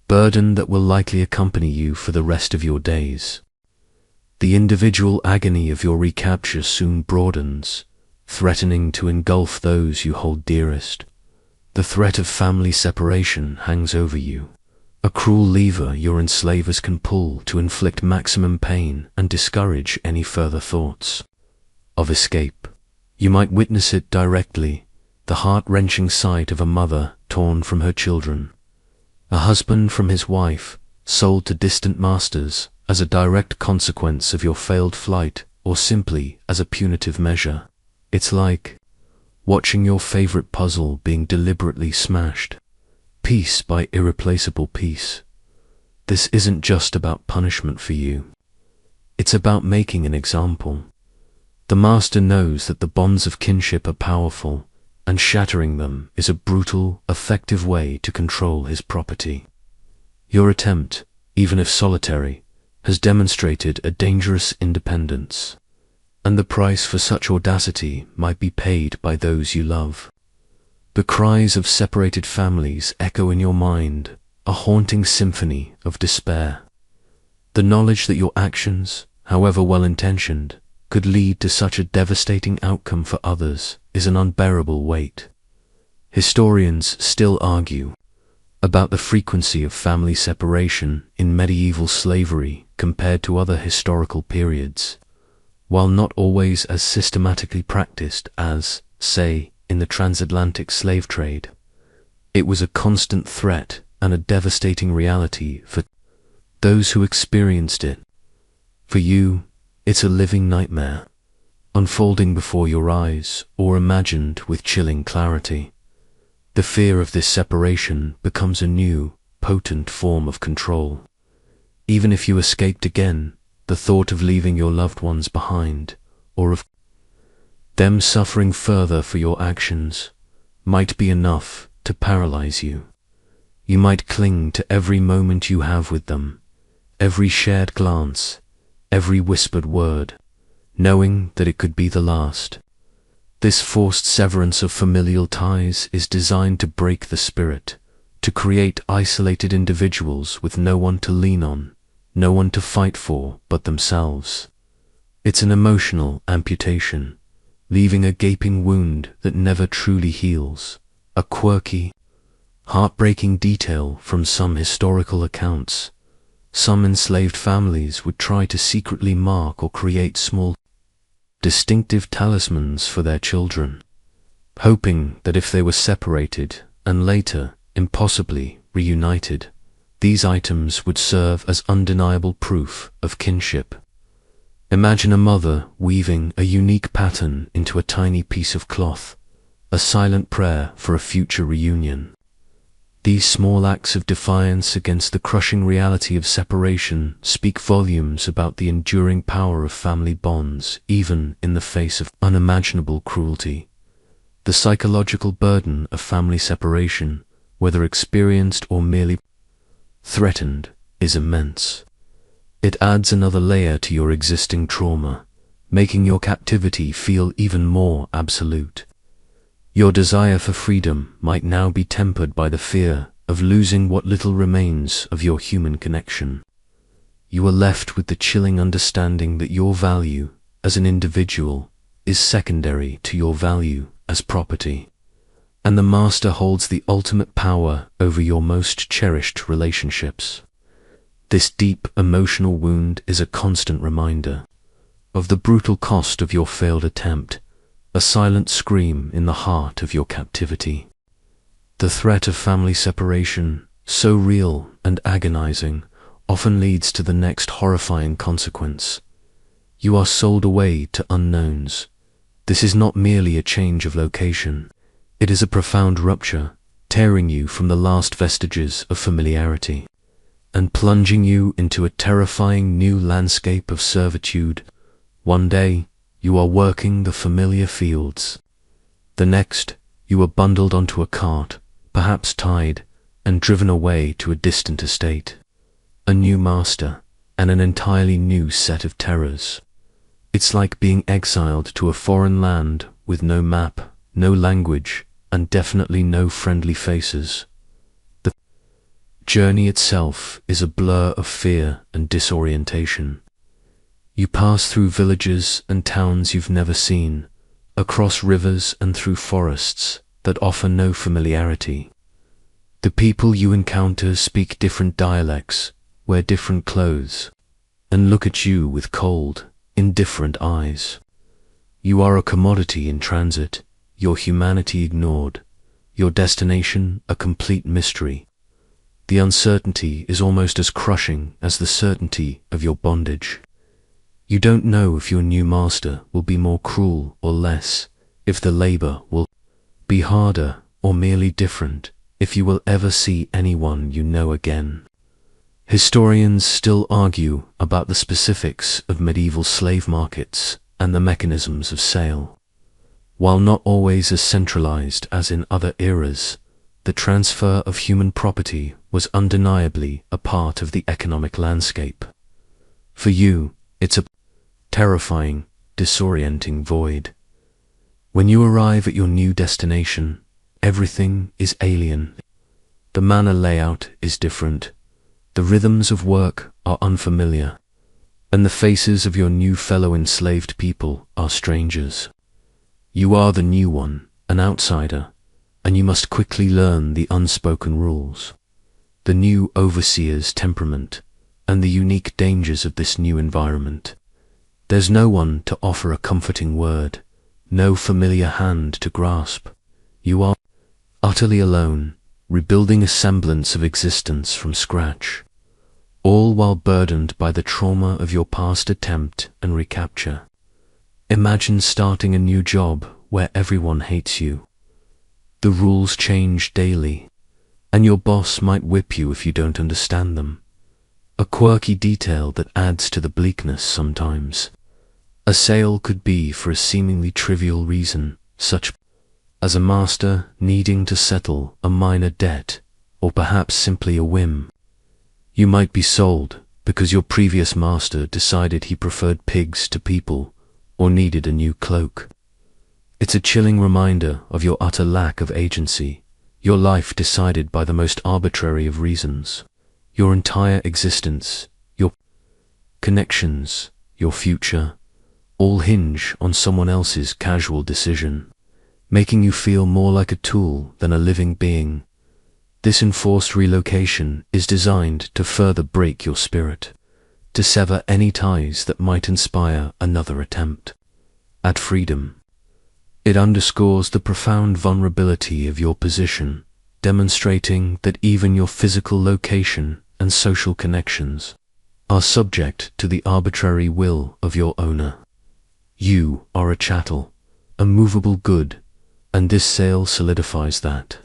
burden that will likely accompany you for the rest of your days. The individual agony of your recapture soon broadens, threatening to engulf those you hold dearest. The threat of family separation hangs over you, a cruel lever your enslavers can pull to inflict maximum pain and discourage any further thoughts of escape. You might witness it directly, the heart-wrenching sight of a mother torn from her children, a husband from his wife, sold to distant masters as a direct consequence of your failed flight or simply as a punitive measure. It's like watching your favorite puzzle being deliberately smashed, piece by irreplaceable piece. This isn't just about punishment for you. It's about making an example. The master knows that the bonds of kinship are powerful, and shattering them is a brutal, effective way to control his property. Your attempt, even if solitary, has demonstrated a dangerous independence, and the price for such audacity might be paid by those you love. The cries of separated families echo in your mind, a haunting symphony of despair. The knowledge that your actions, however well-intentioned, could lead to such a devastating outcome for others is an unbearable weight. Historians still argue about the frequency of family separation in medieval slavery compared to other historical periods, while not always as systematically practiced as, say, in the transatlantic slave trade. It was a constant threat and a devastating reality for those who experienced it. For you, it's a living nightmare, unfolding before your eyes or imagined with chilling clarity. The fear of this separation becomes a new, potent form of control. Even if you escaped again, the thought of leaving your loved ones behind, or of them suffering further for your actions, might be enough to paralyze you. You might cling to every moment you have with them, every shared glance, every whispered word, knowing that it could be the last. This forced severance of familial ties is designed to break the spirit, to create isolated individuals with no one to lean on, no one to fight for but themselves. It's an emotional amputation, leaving a gaping wound that never truly heals, a quirky, heartbreaking detail from some historical accounts. Some enslaved families would try to secretly mark or create small, distinctive talismans for their children, hoping that if they were separated and later, impossibly, reunited, these items would serve as undeniable proof of kinship. Imagine a mother weaving a unique pattern into a tiny piece of cloth, a silent prayer for a future reunion. These small acts of defiance against the crushing reality of separation speak volumes about the enduring power of family bonds, even in the face of unimaginable cruelty. The psychological burden of family separation, whether experienced or merely threatened, is immense. It adds another layer to your existing trauma, making your captivity feel even more absolute. Your desire for freedom might now be tempered by the fear of losing what little remains of your human connection. You are left with the chilling understanding that your value as an individual is secondary to your value as property, and the master holds the ultimate power over your most cherished relationships. This deep emotional wound is a constant reminder of the brutal cost of your failed attempt, a silent scream in the heart of your captivity. The threat of family separation, so real and agonizing, often leads to the next horrifying consequence. You are sold away to unknowns. This is not merely a change of location. It is a profound rupture, tearing you from the last vestiges of familiarity, and plunging you into a terrifying new landscape of servitude. One day, you are working the familiar fields. The next, you are bundled onto a cart, perhaps tied, and driven away to a distant estate. A new master, and an entirely new set of terrors. It's like being exiled to a foreign land with no map, no language, and definitely no friendly faces. The journey itself is a blur of fear and disorientation. You pass through villages and towns you've never seen, across rivers and through forests that offer no familiarity. The people you encounter speak different dialects, wear different clothes, and look at you with cold, indifferent eyes. You are a commodity in transit, your humanity ignored, your destination a complete mystery. The uncertainty is almost as crushing as the certainty of your bondage. You don't know if your new master will be more cruel or less, if the labor will be harder or merely different, if you will ever see anyone you know again. Historians still argue about the specifics of medieval slave markets and the mechanisms of sale. While not always as centralized as in other eras, the transfer of human property was undeniably a part of the economic landscape. For you, it's a terrifying, disorienting void. When you arrive at your new destination, everything is alien. The manor layout is different. The rhythms of work are unfamiliar, and the faces of your new fellow enslaved people are strangers. You are the new one, an outsider, and you must quickly learn the unspoken rules, the new overseer's temperament, and the unique dangers of this new environment. There's no one to offer a comforting word, no familiar hand to grasp. You are utterly alone, rebuilding a semblance of existence from scratch, all while burdened by the trauma of your past attempt and recapture. Imagine starting a new job where everyone hates you. The rules change daily, and your boss might whip you if you don't understand them. A quirky detail that adds to the bleakness sometimes. A sale could be for a seemingly trivial reason, such as a master needing to settle a minor debt, or perhaps simply a whim. You might be sold because your previous master decided he preferred pigs to people, or needed a new cloak. It's a chilling reminder of your utter lack of agency, your life decided by the most arbitrary of reasons. Your entire existence, your connections, your future, all hinge on someone else's casual decision, making you feel more like a tool than a living being. This enforced relocation is designed to further break your spirit, to sever any ties that might inspire another attempt at freedom. It underscores the profound vulnerability of your position, demonstrating that even your physical location and social connections are subject to the arbitrary will of your owner. You are a chattel, a movable good, and this sale solidifies that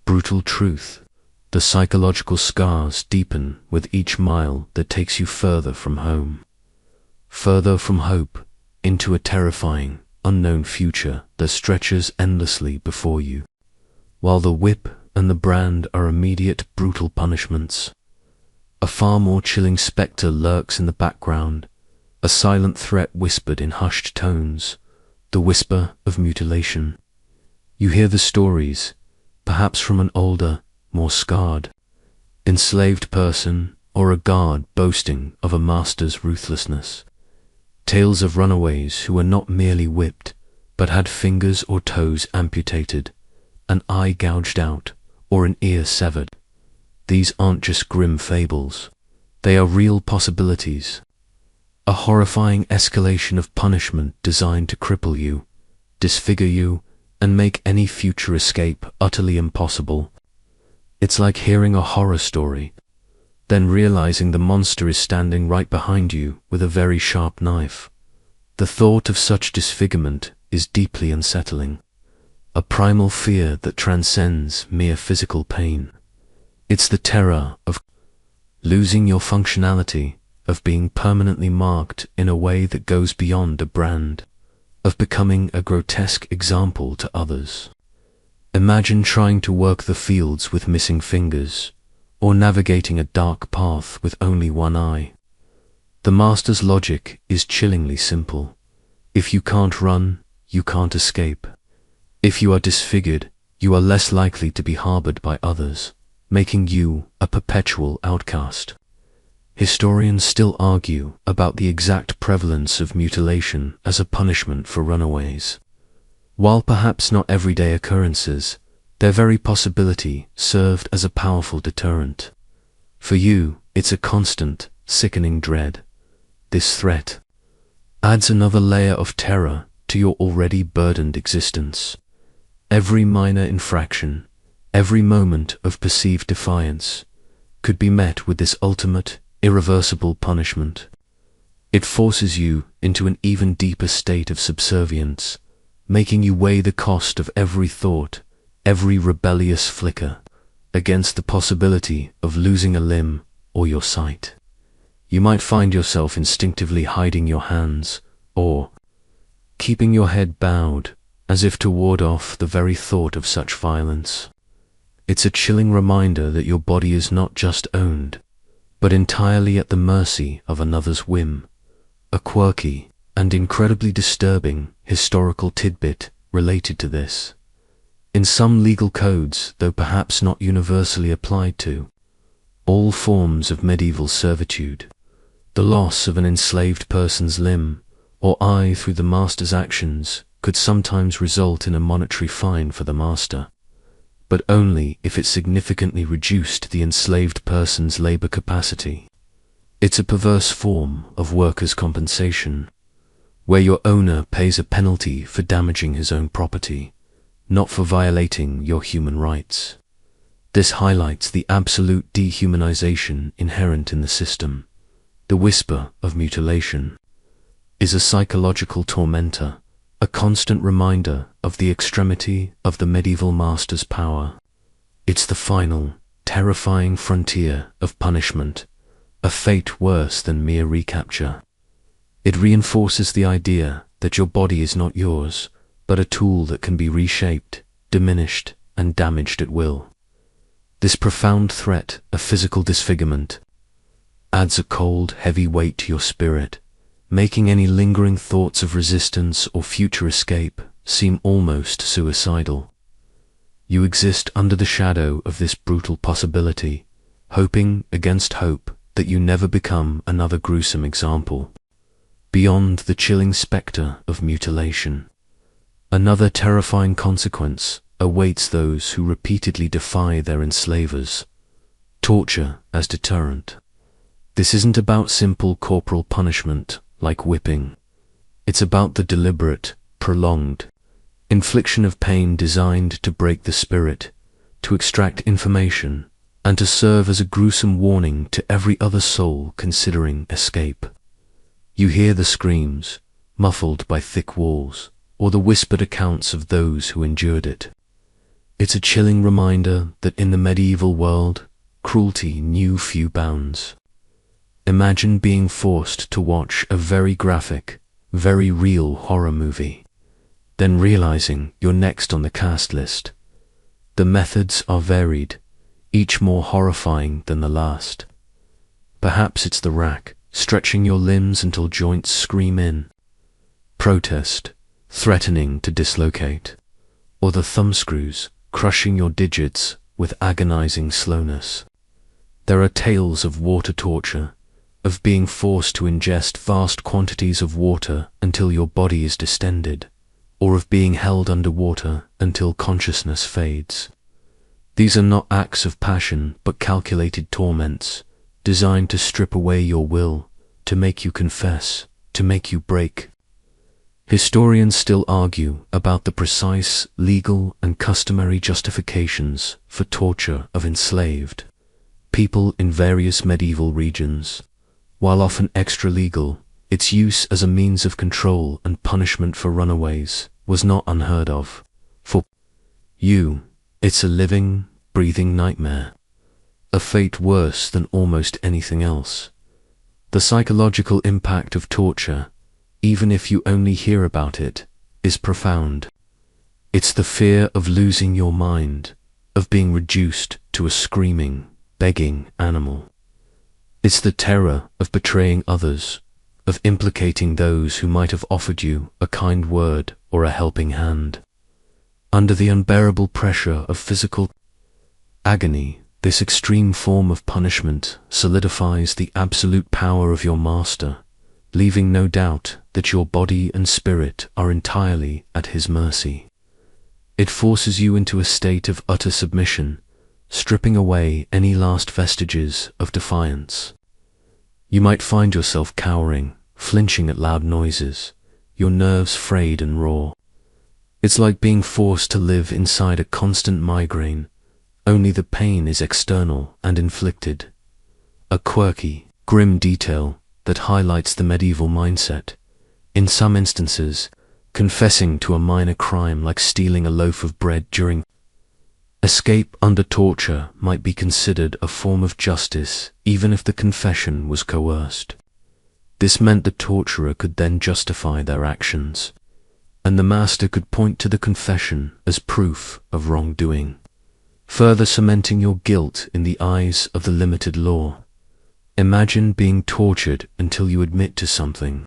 brutal truth. The psychological scars deepen with each mile that takes you further from home, further from hope, into a terrifying, unknown future that stretches endlessly before you. While the whip and the brand are immediate brutal punishments, a far more chilling spectre lurks in the background, a silent threat whispered in hushed tones, the whisper of mutilation. You hear the stories, perhaps from an older, more scarred, enslaved person or a guard boasting of a master's ruthlessness. Tales of runaways who were not merely whipped, but had fingers or toes amputated, an eye gouged out, or an ear severed. These aren't just grim fables. They are real possibilities. A horrifying escalation of punishment designed to cripple you, disfigure you, and make any future escape utterly impossible. It's like hearing a horror story, then realizing the monster is standing right behind you with a very sharp knife. The thought of such disfigurement is deeply unsettling, a primal fear that transcends mere physical pain. It's the terror of losing your functionality, of being permanently marked in a way that goes beyond a brand, of becoming a grotesque example to others. Imagine trying to work the fields with missing fingers, or navigating a dark path with only one eye. The master's logic is chillingly simple. If you can't run, you can't escape. If you are disfigured, you are less likely to be harbored by others, making you a perpetual outcast. Historians still argue about the exact prevalence of mutilation as a punishment for runaways. While perhaps not everyday occurrences, their very possibility served as a powerful deterrent. For you, it's a constant, sickening dread. This threat adds another layer of terror to your already burdened existence. Every minor infraction, every moment of perceived defiance, could be met with this ultimate, irreversible punishment. It forces you into an even deeper state of subservience, making you weigh the cost of every thought, every rebellious flicker, against the possibility of losing a limb or your sight. You might find yourself instinctively hiding your hands, or keeping your head bowed, as if to ward off the very thought of such violence. It's a chilling reminder that your body is not just owned, but entirely at the mercy of another's whim. A quirky and incredibly disturbing historical tidbit related to this. In some legal codes, though perhaps not universally applied to all forms of medieval servitude, the loss of an enslaved person's limb or eye through the master's actions could sometimes result in a monetary fine for the master, but only if it significantly reduced the enslaved person's labor capacity. It's a perverse form of workers' compensation, where your owner pays a penalty for damaging his own property, not for violating your human rights. This highlights the absolute dehumanization inherent in the system. The whisper of mutilation is a psychological tormentor, a constant reminder of the extremity of the medieval master's power. It's the final, terrifying frontier of punishment, a fate worse than mere recapture. It reinforces the idea that your body is not yours, but a tool that can be reshaped, diminished, and damaged at will. This profound threat of physical disfigurement adds a cold, heavy weight to your spirit, making any lingering thoughts of resistance or future escape seem almost suicidal. You exist under the shadow of this brutal possibility, hoping against hope that you never become another gruesome example. Beyond the chilling spectre of mutilation, another terrifying consequence awaits those who repeatedly defy their enslavers: torture as deterrent. This isn't about simple corporal punishment like whipping. It's about the deliberate, prolonged infliction of pain designed to break the spirit, to extract information, and to serve as a gruesome warning to every other soul considering escape. You hear the screams, muffled by thick walls, or the whispered accounts of those who endured it. It's a chilling reminder that in the medieval world, cruelty knew few bounds. Imagine being forced to watch a very graphic, very real horror movie, then realizing you're next on the cast list. The methods are varied, each more horrifying than the last. Perhaps it's the rack, stretching your limbs until joints scream in. Protest, threatening to dislocate. or the thumbscrews crushing your digits with agonizing slowness. There are tales of water torture, of being forced to ingest vast quantities of water until your body is distended, or of being held underwater until consciousness fades. These are not acts of passion but calculated torments, designed to strip away your will, to make you confess, to make you break. Historians still argue about the precise legal and customary justifications for torture of enslaved people in various medieval regions. While often extra-legal, its use as a means of control and punishment for runaways was not unheard of. For you, it's a living, breathing nightmare, a fate worse than almost anything else. The psychological impact of torture, even if you only hear about it, is profound. It's the fear of losing your mind, of being reduced to a screaming, begging animal. It's the terror of betraying others, of implicating those who might have offered you a kind word or a helping hand. Under the unbearable pressure of physical agony, this extreme form of punishment solidifies the absolute power of your master, leaving no doubt that your body and spirit are entirely at his mercy. It forces you into a state of utter submission, stripping away any last vestiges of defiance. You might find yourself cowering, flinching at loud noises, your nerves frayed and raw. It's like being forced to live inside a constant migraine, only the pain is external and inflicted. A quirky, grim detail that highlights the medieval mindset. In some instances, confessing to a minor crime like stealing a loaf of bread during escape under torture might be considered a form of justice even if the confession was coerced. This meant the torturer could then justify their actions, and the master could point to the confession as proof of wrongdoing, further cementing your guilt in the eyes of the limited law. Imagine being tortured until you admit to something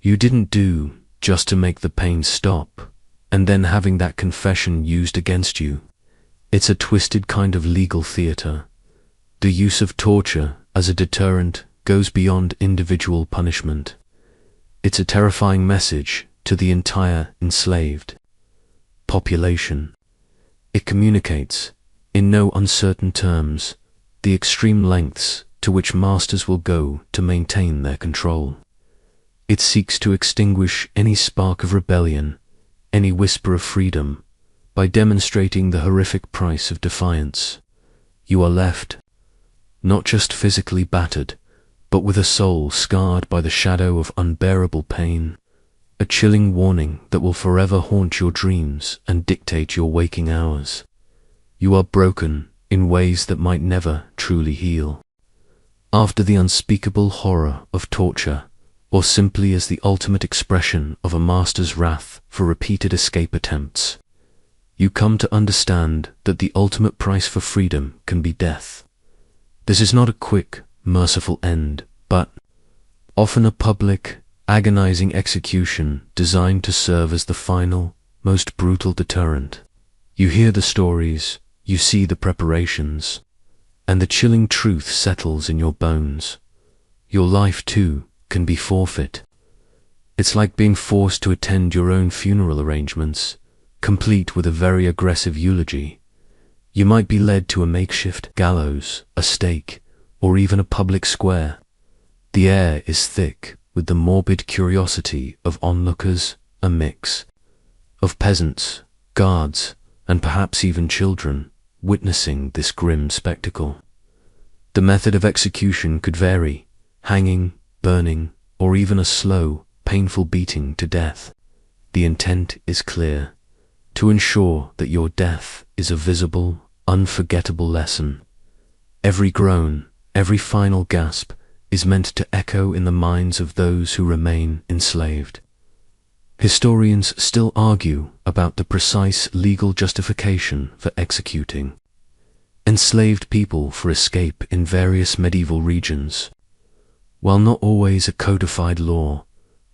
you didn't do just to make the pain stop, and then having that confession used against you. It's a twisted kind of legal theater. The use of torture as a deterrent goes beyond individual punishment. It's a terrifying message to the entire enslaved population. It communicates, in no uncertain terms, the extreme lengths to which masters will go to maintain their control. It seeks to extinguish any spark of rebellion, any whisper of freedom, by demonstrating the horrific price of defiance. You are left, not just physically battered, but with a soul scarred by the shadow of unbearable pain, a chilling warning that will forever haunt your dreams and dictate your waking hours. You are broken in ways that might never truly heal. After the unspeakable horror of torture, or simply as the ultimate expression of a master's wrath for repeated escape attempts, you come to understand that the ultimate price for freedom can be death. This is not a quick, merciful end, but often a public, agonizing execution designed to serve as the final, most brutal deterrent. You hear the stories, you see the preparations, and the chilling truth settles in your bones. Your life, too, can be forfeit. It's like being forced to attend your own funeral arrangements, complete with a very aggressive eulogy. You might be led to a makeshift gallows, a stake, or even a public square. The air is thick with the morbid curiosity of onlookers, a mix of peasants, guards, and perhaps even children, witnessing this grim spectacle. The method of execution could vary: hanging, burning, or even a slow, painful beating to death. The intent is clear: to ensure that your death is a visible, unforgettable lesson. Every groan, every final gasp is meant to echo in the minds of those who remain enslaved. Historians still argue about the precise legal justification for executing enslaved people for escape in various medieval regions. While not always a codified law,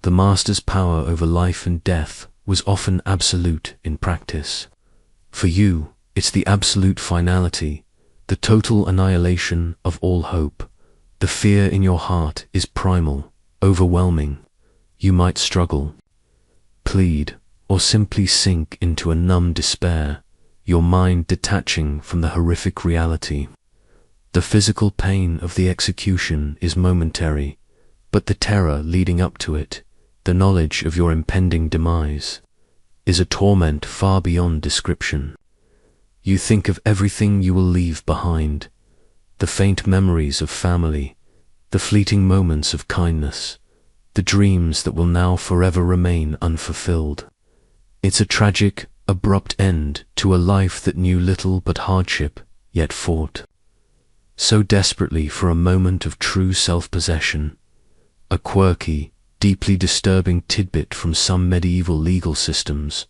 the master's power over life and death was often absolute in practice. For you, it's the absolute finality, the total annihilation of all hope. The fear in your heart is primal, overwhelming. You might struggle, plead, or simply sink into a numb despair, your mind detaching from the horrific reality. The physical pain of the execution is momentary, but the terror leading up to it, the knowledge of your impending demise, is a torment far beyond description. You think of everything you will leave behind, the faint memories of family, the fleeting moments of kindness, the dreams that will now forever remain unfulfilled. It's a tragic, abrupt end to a life that knew little but hardship, yet fought so desperately for a moment of true self-possession, a quirky, deeply disturbing tidbit from some medieval legal systems.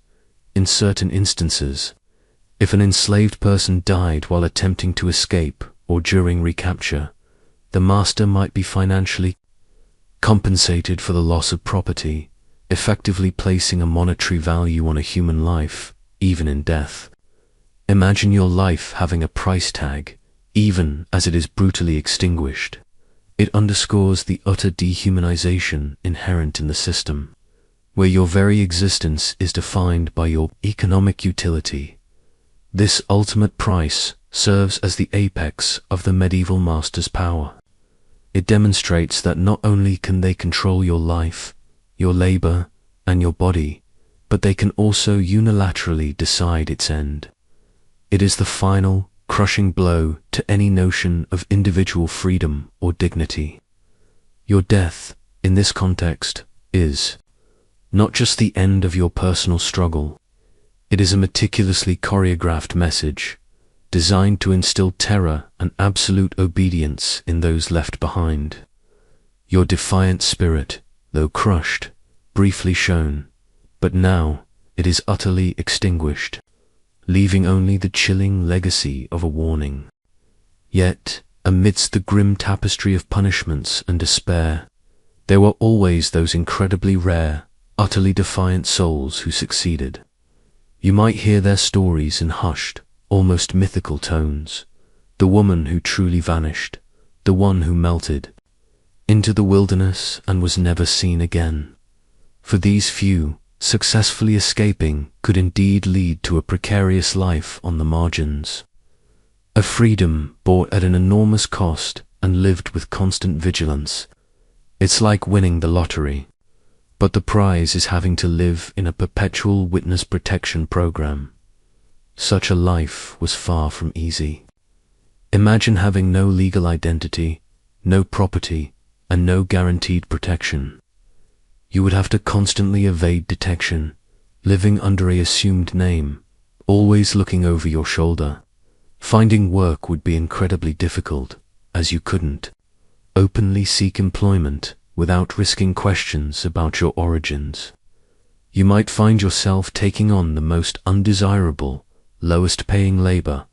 In certain instances, if an enslaved person died while attempting to escape or during recapture, the master might be financially compensated for the loss of property, effectively placing a monetary value on a human life, even in death. Imagine your life having a price tag, even as it is brutally extinguished. It underscores the utter dehumanization inherent in the system, where your very existence is defined by your economic utility. This ultimate price serves as the apex of the medieval master's power. It demonstrates that not only can they control your life, your labor, and your body, but they can also unilaterally decide its end. It is the final, crushing blow to any notion of individual freedom or dignity. Your death, in this context, is not just the end of your personal struggle. It is a meticulously choreographed message, designed to instill terror and absolute obedience in those left behind. Your defiant spirit, though crushed, briefly shone, but now it is utterly extinguished, leaving only the chilling legacy of a warning. Yet, amidst the grim tapestry of punishments and despair, there were always those incredibly rare, utterly defiant souls who succeeded. You might hear their stories in hushed, almost mythical tones. The woman who truly vanished, the one who melted into the wilderness and was never seen again. For these few, successfully escaping could indeed lead to a precarious life on the margins. A freedom bought at an enormous cost and lived with constant vigilance. It's like winning the lottery, but the prize is having to live in a perpetual witness protection program. Such a life was far from easy. Imagine having no legal identity, no property, and no guaranteed protection. You would have to constantly evade detection, living under an assumed name, always looking over your shoulder. Finding work would be incredibly difficult, as you couldn't openly seek employment without risking questions about your origins. You might find yourself taking on the most undesirable, lowest-paying labor,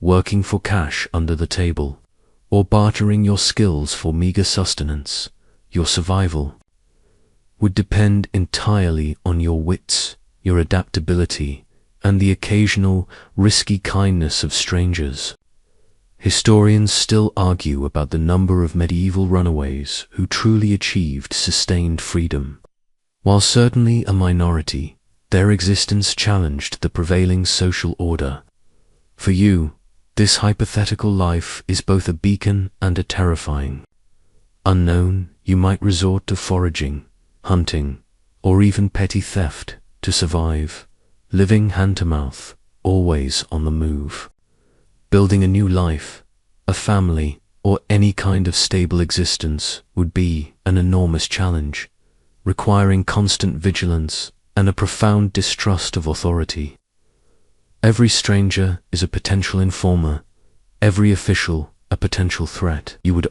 working for cash under the table, or bartering your skills for meager sustenance. Your survival would depend entirely on your wits, your adaptability, and the occasional risky kindness of strangers. Historians still argue about the number of medieval runaways who truly achieved sustained freedom. While certainly a minority, their existence challenged the prevailing social order. For you, this hypothetical life is both a beacon and a terrifying. Unknown, you might resort to foraging, hunting, or even petty theft to survive, living hand-to-mouth, always on the move. Building a new life, a family, or any kind of stable existence would be an enormous challenge, requiring constant vigilance and a profound distrust of authority. Every stranger is a potential informer, every official a potential threat. You would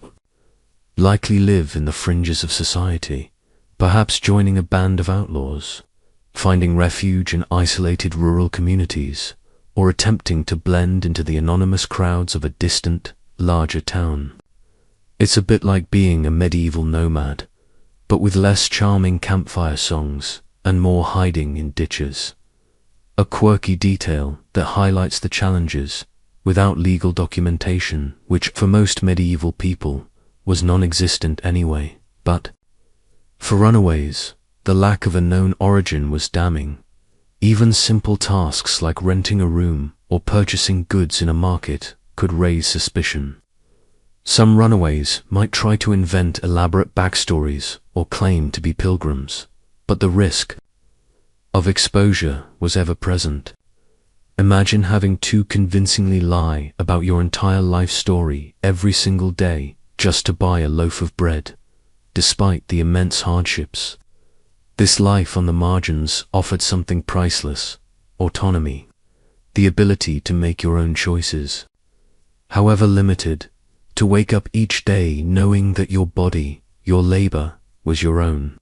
likely live in the fringes of society, perhaps joining a band of outlaws, finding refuge in isolated rural communities, or attempting to blend into the anonymous crowds of a distant, larger town. It's a bit like being a medieval nomad, but with less charming campfire songs and more hiding in ditches. a quirky detail that highlights the challenges without legal documentation, which for most medieval people was non-existent anyway. But for runaways, the lack of a known origin was damning. Even simple tasks like renting a room or purchasing goods in a market could raise suspicion. Some runaways might try to invent elaborate backstories or claim to be pilgrims, but the risk of exposure was ever present. Imagine having to convincingly lie about your entire life story every single day just to buy a loaf of bread, despite the immense hardships. This life on the margins offered something priceless: autonomy, the ability to make your own choices. However limited, to wake up each day knowing that your body, your labor, was your own.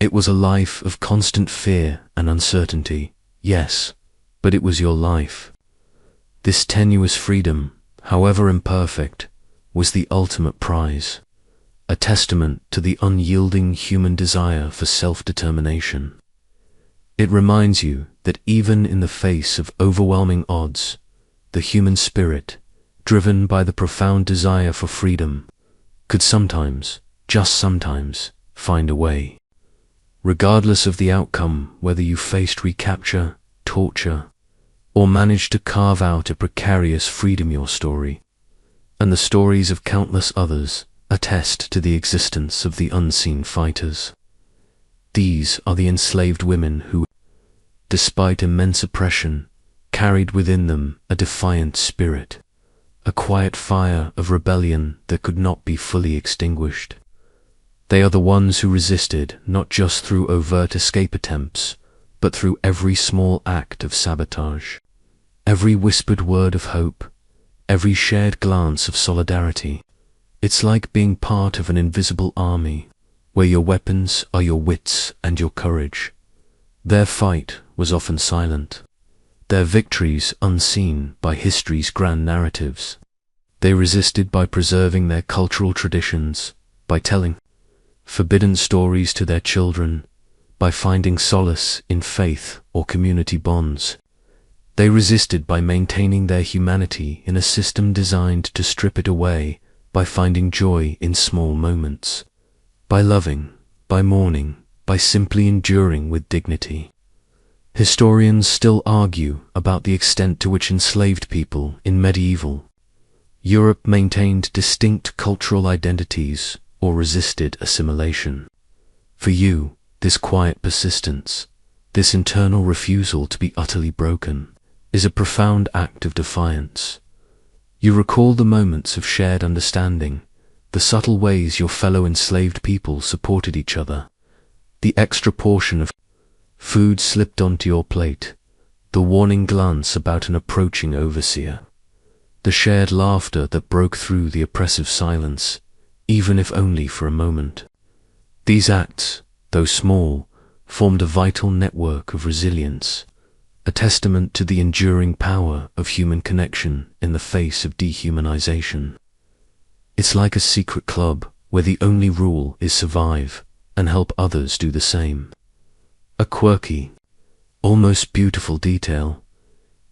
It was a life of constant fear and uncertainty, yes, but it was your life. This tenuous freedom, however imperfect, was the ultimate prize, a testament to the unyielding human desire for self-determination. It reminds you that even in the face of overwhelming odds, the human spirit, driven by the profound desire for freedom, could sometimes, just sometimes, find a way. Regardless of the outcome, whether you faced recapture, torture, or managed to carve out a precarious freedom, your story, and the stories of countless others, attest to the existence of the unseen fighters. These are the enslaved women who, despite immense oppression, carried within them a defiant spirit, a quiet fire of rebellion that could not be fully extinguished. They are the ones who resisted not just through overt escape attempts, but through every small act of sabotage, every whispered word of hope, every shared glance of solidarity. It's like being part of an invisible army, where your weapons are your wits and your courage. Their fight was often silent, their victories unseen by history's grand narratives. They resisted by preserving their cultural traditions, by telling forbidden stories to their children, by finding solace in faith or community bonds. They resisted by maintaining their humanity in a system designed to strip it away, by finding joy in small moments, by loving, by mourning, by simply enduring with dignity. Historians still argue about the extent to which enslaved people in medieval Europe maintained distinct cultural identities or resisted assimilation. For you, this quiet persistence, this internal refusal to be utterly broken, is a profound act of defiance. You recall the moments of shared understanding, the subtle ways your fellow enslaved people supported each other, the extra portion of food slipped onto your plate, the warning glance about an approaching overseer, the shared laughter that broke through the oppressive silence, even if only for a moment. These acts, though small, formed a vital network of resilience, a testament to the enduring power of human connection in the face of dehumanization. It's like a secret club where the only rule is survive and help others do the same. A quirky, almost beautiful detail.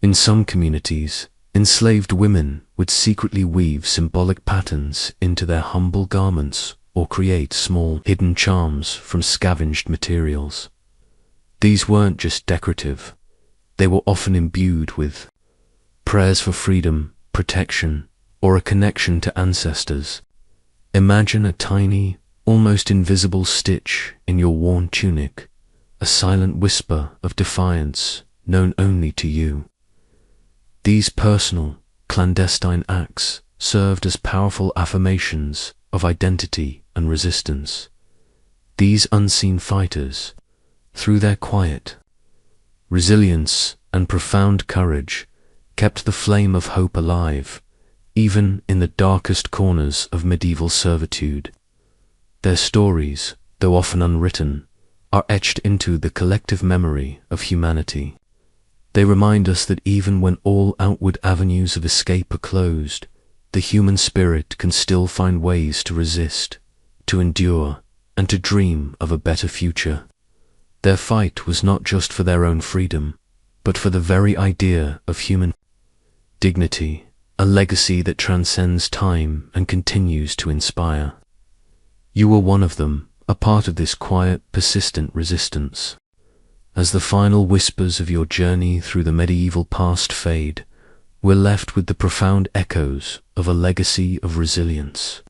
In some communities, enslaved women would secretly weave symbolic patterns into their humble garments or create small hidden charms from scavenged materials. These weren't just decorative. They were often imbued with prayers for freedom, protection, or a connection to ancestors. Imagine a tiny, almost invisible stitch in your worn tunic, a silent whisper of defiance known only to you. These personal, clandestine acts served as powerful affirmations of identity and resistance. These unseen fighters, through their quiet resilience and profound courage, kept the flame of hope alive, even in the darkest corners of medieval servitude. Their stories, though often unwritten, are etched into the collective memory of humanity. They remind us that even when all outward avenues of escape are closed, the human spirit can still find ways to resist, to endure, and to dream of a better future. Their fight was not just for their own freedom, but for the very idea of human dignity, a legacy that transcends time and continues to inspire. You were one of them, a part of this quiet, persistent resistance. As the final whispers of your journey through the medieval past fade, we're left with the profound echoes of a legacy of resilience.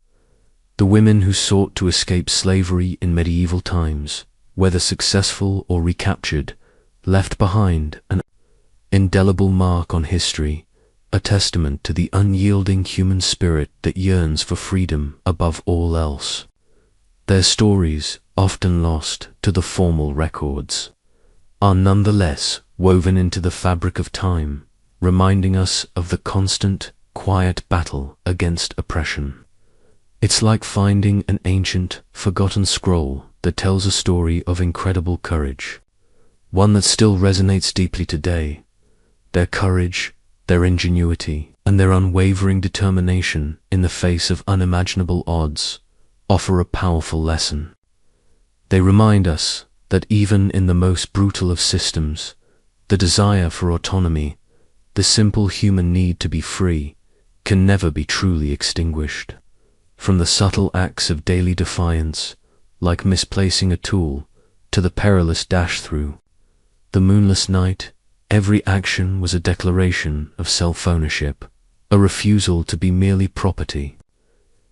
The women who sought to escape slavery in medieval times, whether successful or recaptured, left behind an indelible mark on history, a testament to the unyielding human spirit that yearns for freedom above all else. Their stories, often lost to the formal records, are nonetheless woven into the fabric of time, reminding us of the constant, quiet battle against oppression. It's like finding an ancient, forgotten scroll that tells a story of incredible courage, one that still resonates deeply today. Their courage, their ingenuity, and their unwavering determination in the face of unimaginable odds offer a powerful lesson. They remind us that even in the most brutal of systems, the desire for autonomy, the simple human need to be free, can never be truly extinguished. From the subtle acts of daily defiance, like misplacing a tool, to the perilous dash through the moonless night, every action was a declaration of self-ownership, a refusal to be merely property.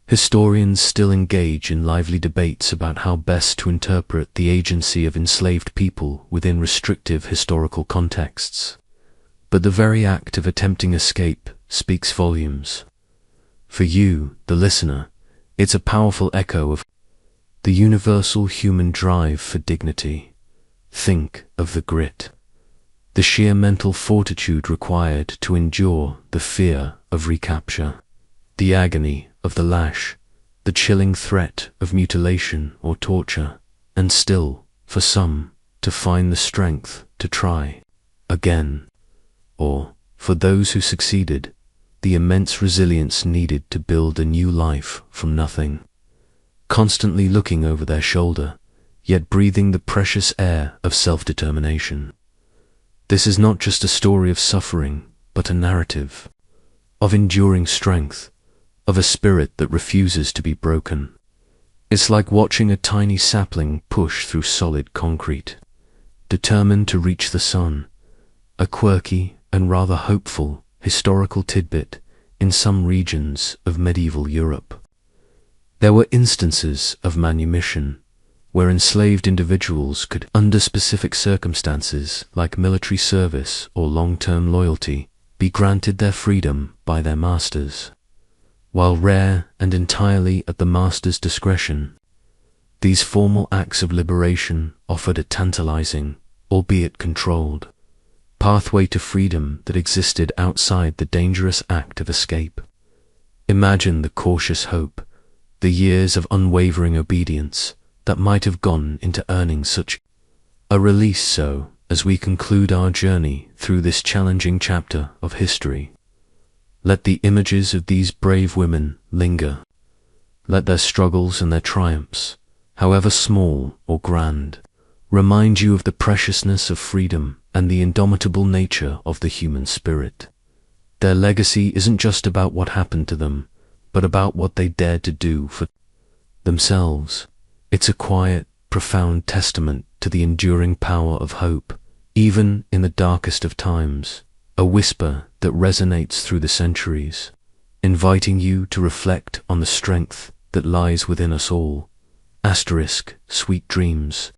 Historians still engage in lively debates about how best to interpret the agency of enslaved people within restrictive historical contexts. But the very act of attempting escape speaks volumes. For you, the listener, it's a powerful echo of the universal human drive for dignity. Think of the grit, the sheer mental fortitude required to endure the fear of recapture, the agony of the lash, the chilling threat of mutilation or torture, and still, for some, to find the strength to try again. Or, for those who succeeded, the immense resilience needed to build a new life from nothing, constantly looking over their shoulder, yet breathing the precious air of self-determination. This is not just a story of suffering, but a narrative of enduring strength, of a spirit that refuses to be broken. It's like watching a tiny sapling push through solid concrete, determined to reach the sun, a quirky and rather hopeful historical tidbit in some regions of medieval Europe. There were instances of manumission, where enslaved individuals could, under specific circumstances like military service or long-term loyalty, be granted their freedom by their masters. While rare and entirely at the master's discretion, these formal acts of liberation offered a tantalizing, albeit controlled, pathway to freedom that existed outside the dangerous act of escape. Imagine the cautious hope, the years of unwavering obedience that might have gone into earning such a release. So, as we conclude our journey through this challenging chapter of history, let the images of these brave women linger. Let their struggles and their triumphs, however small or grand, remind you of the preciousness of freedom and the indomitable nature of the human spirit. Their legacy isn't just about what happened to them, but about what they dared to do for themselves. It's a quiet, profound testament to the enduring power of hope, even in the darkest of times, a whisper that resonates through the centuries, inviting you to reflect on the strength that lies within us all. Sweet dreams.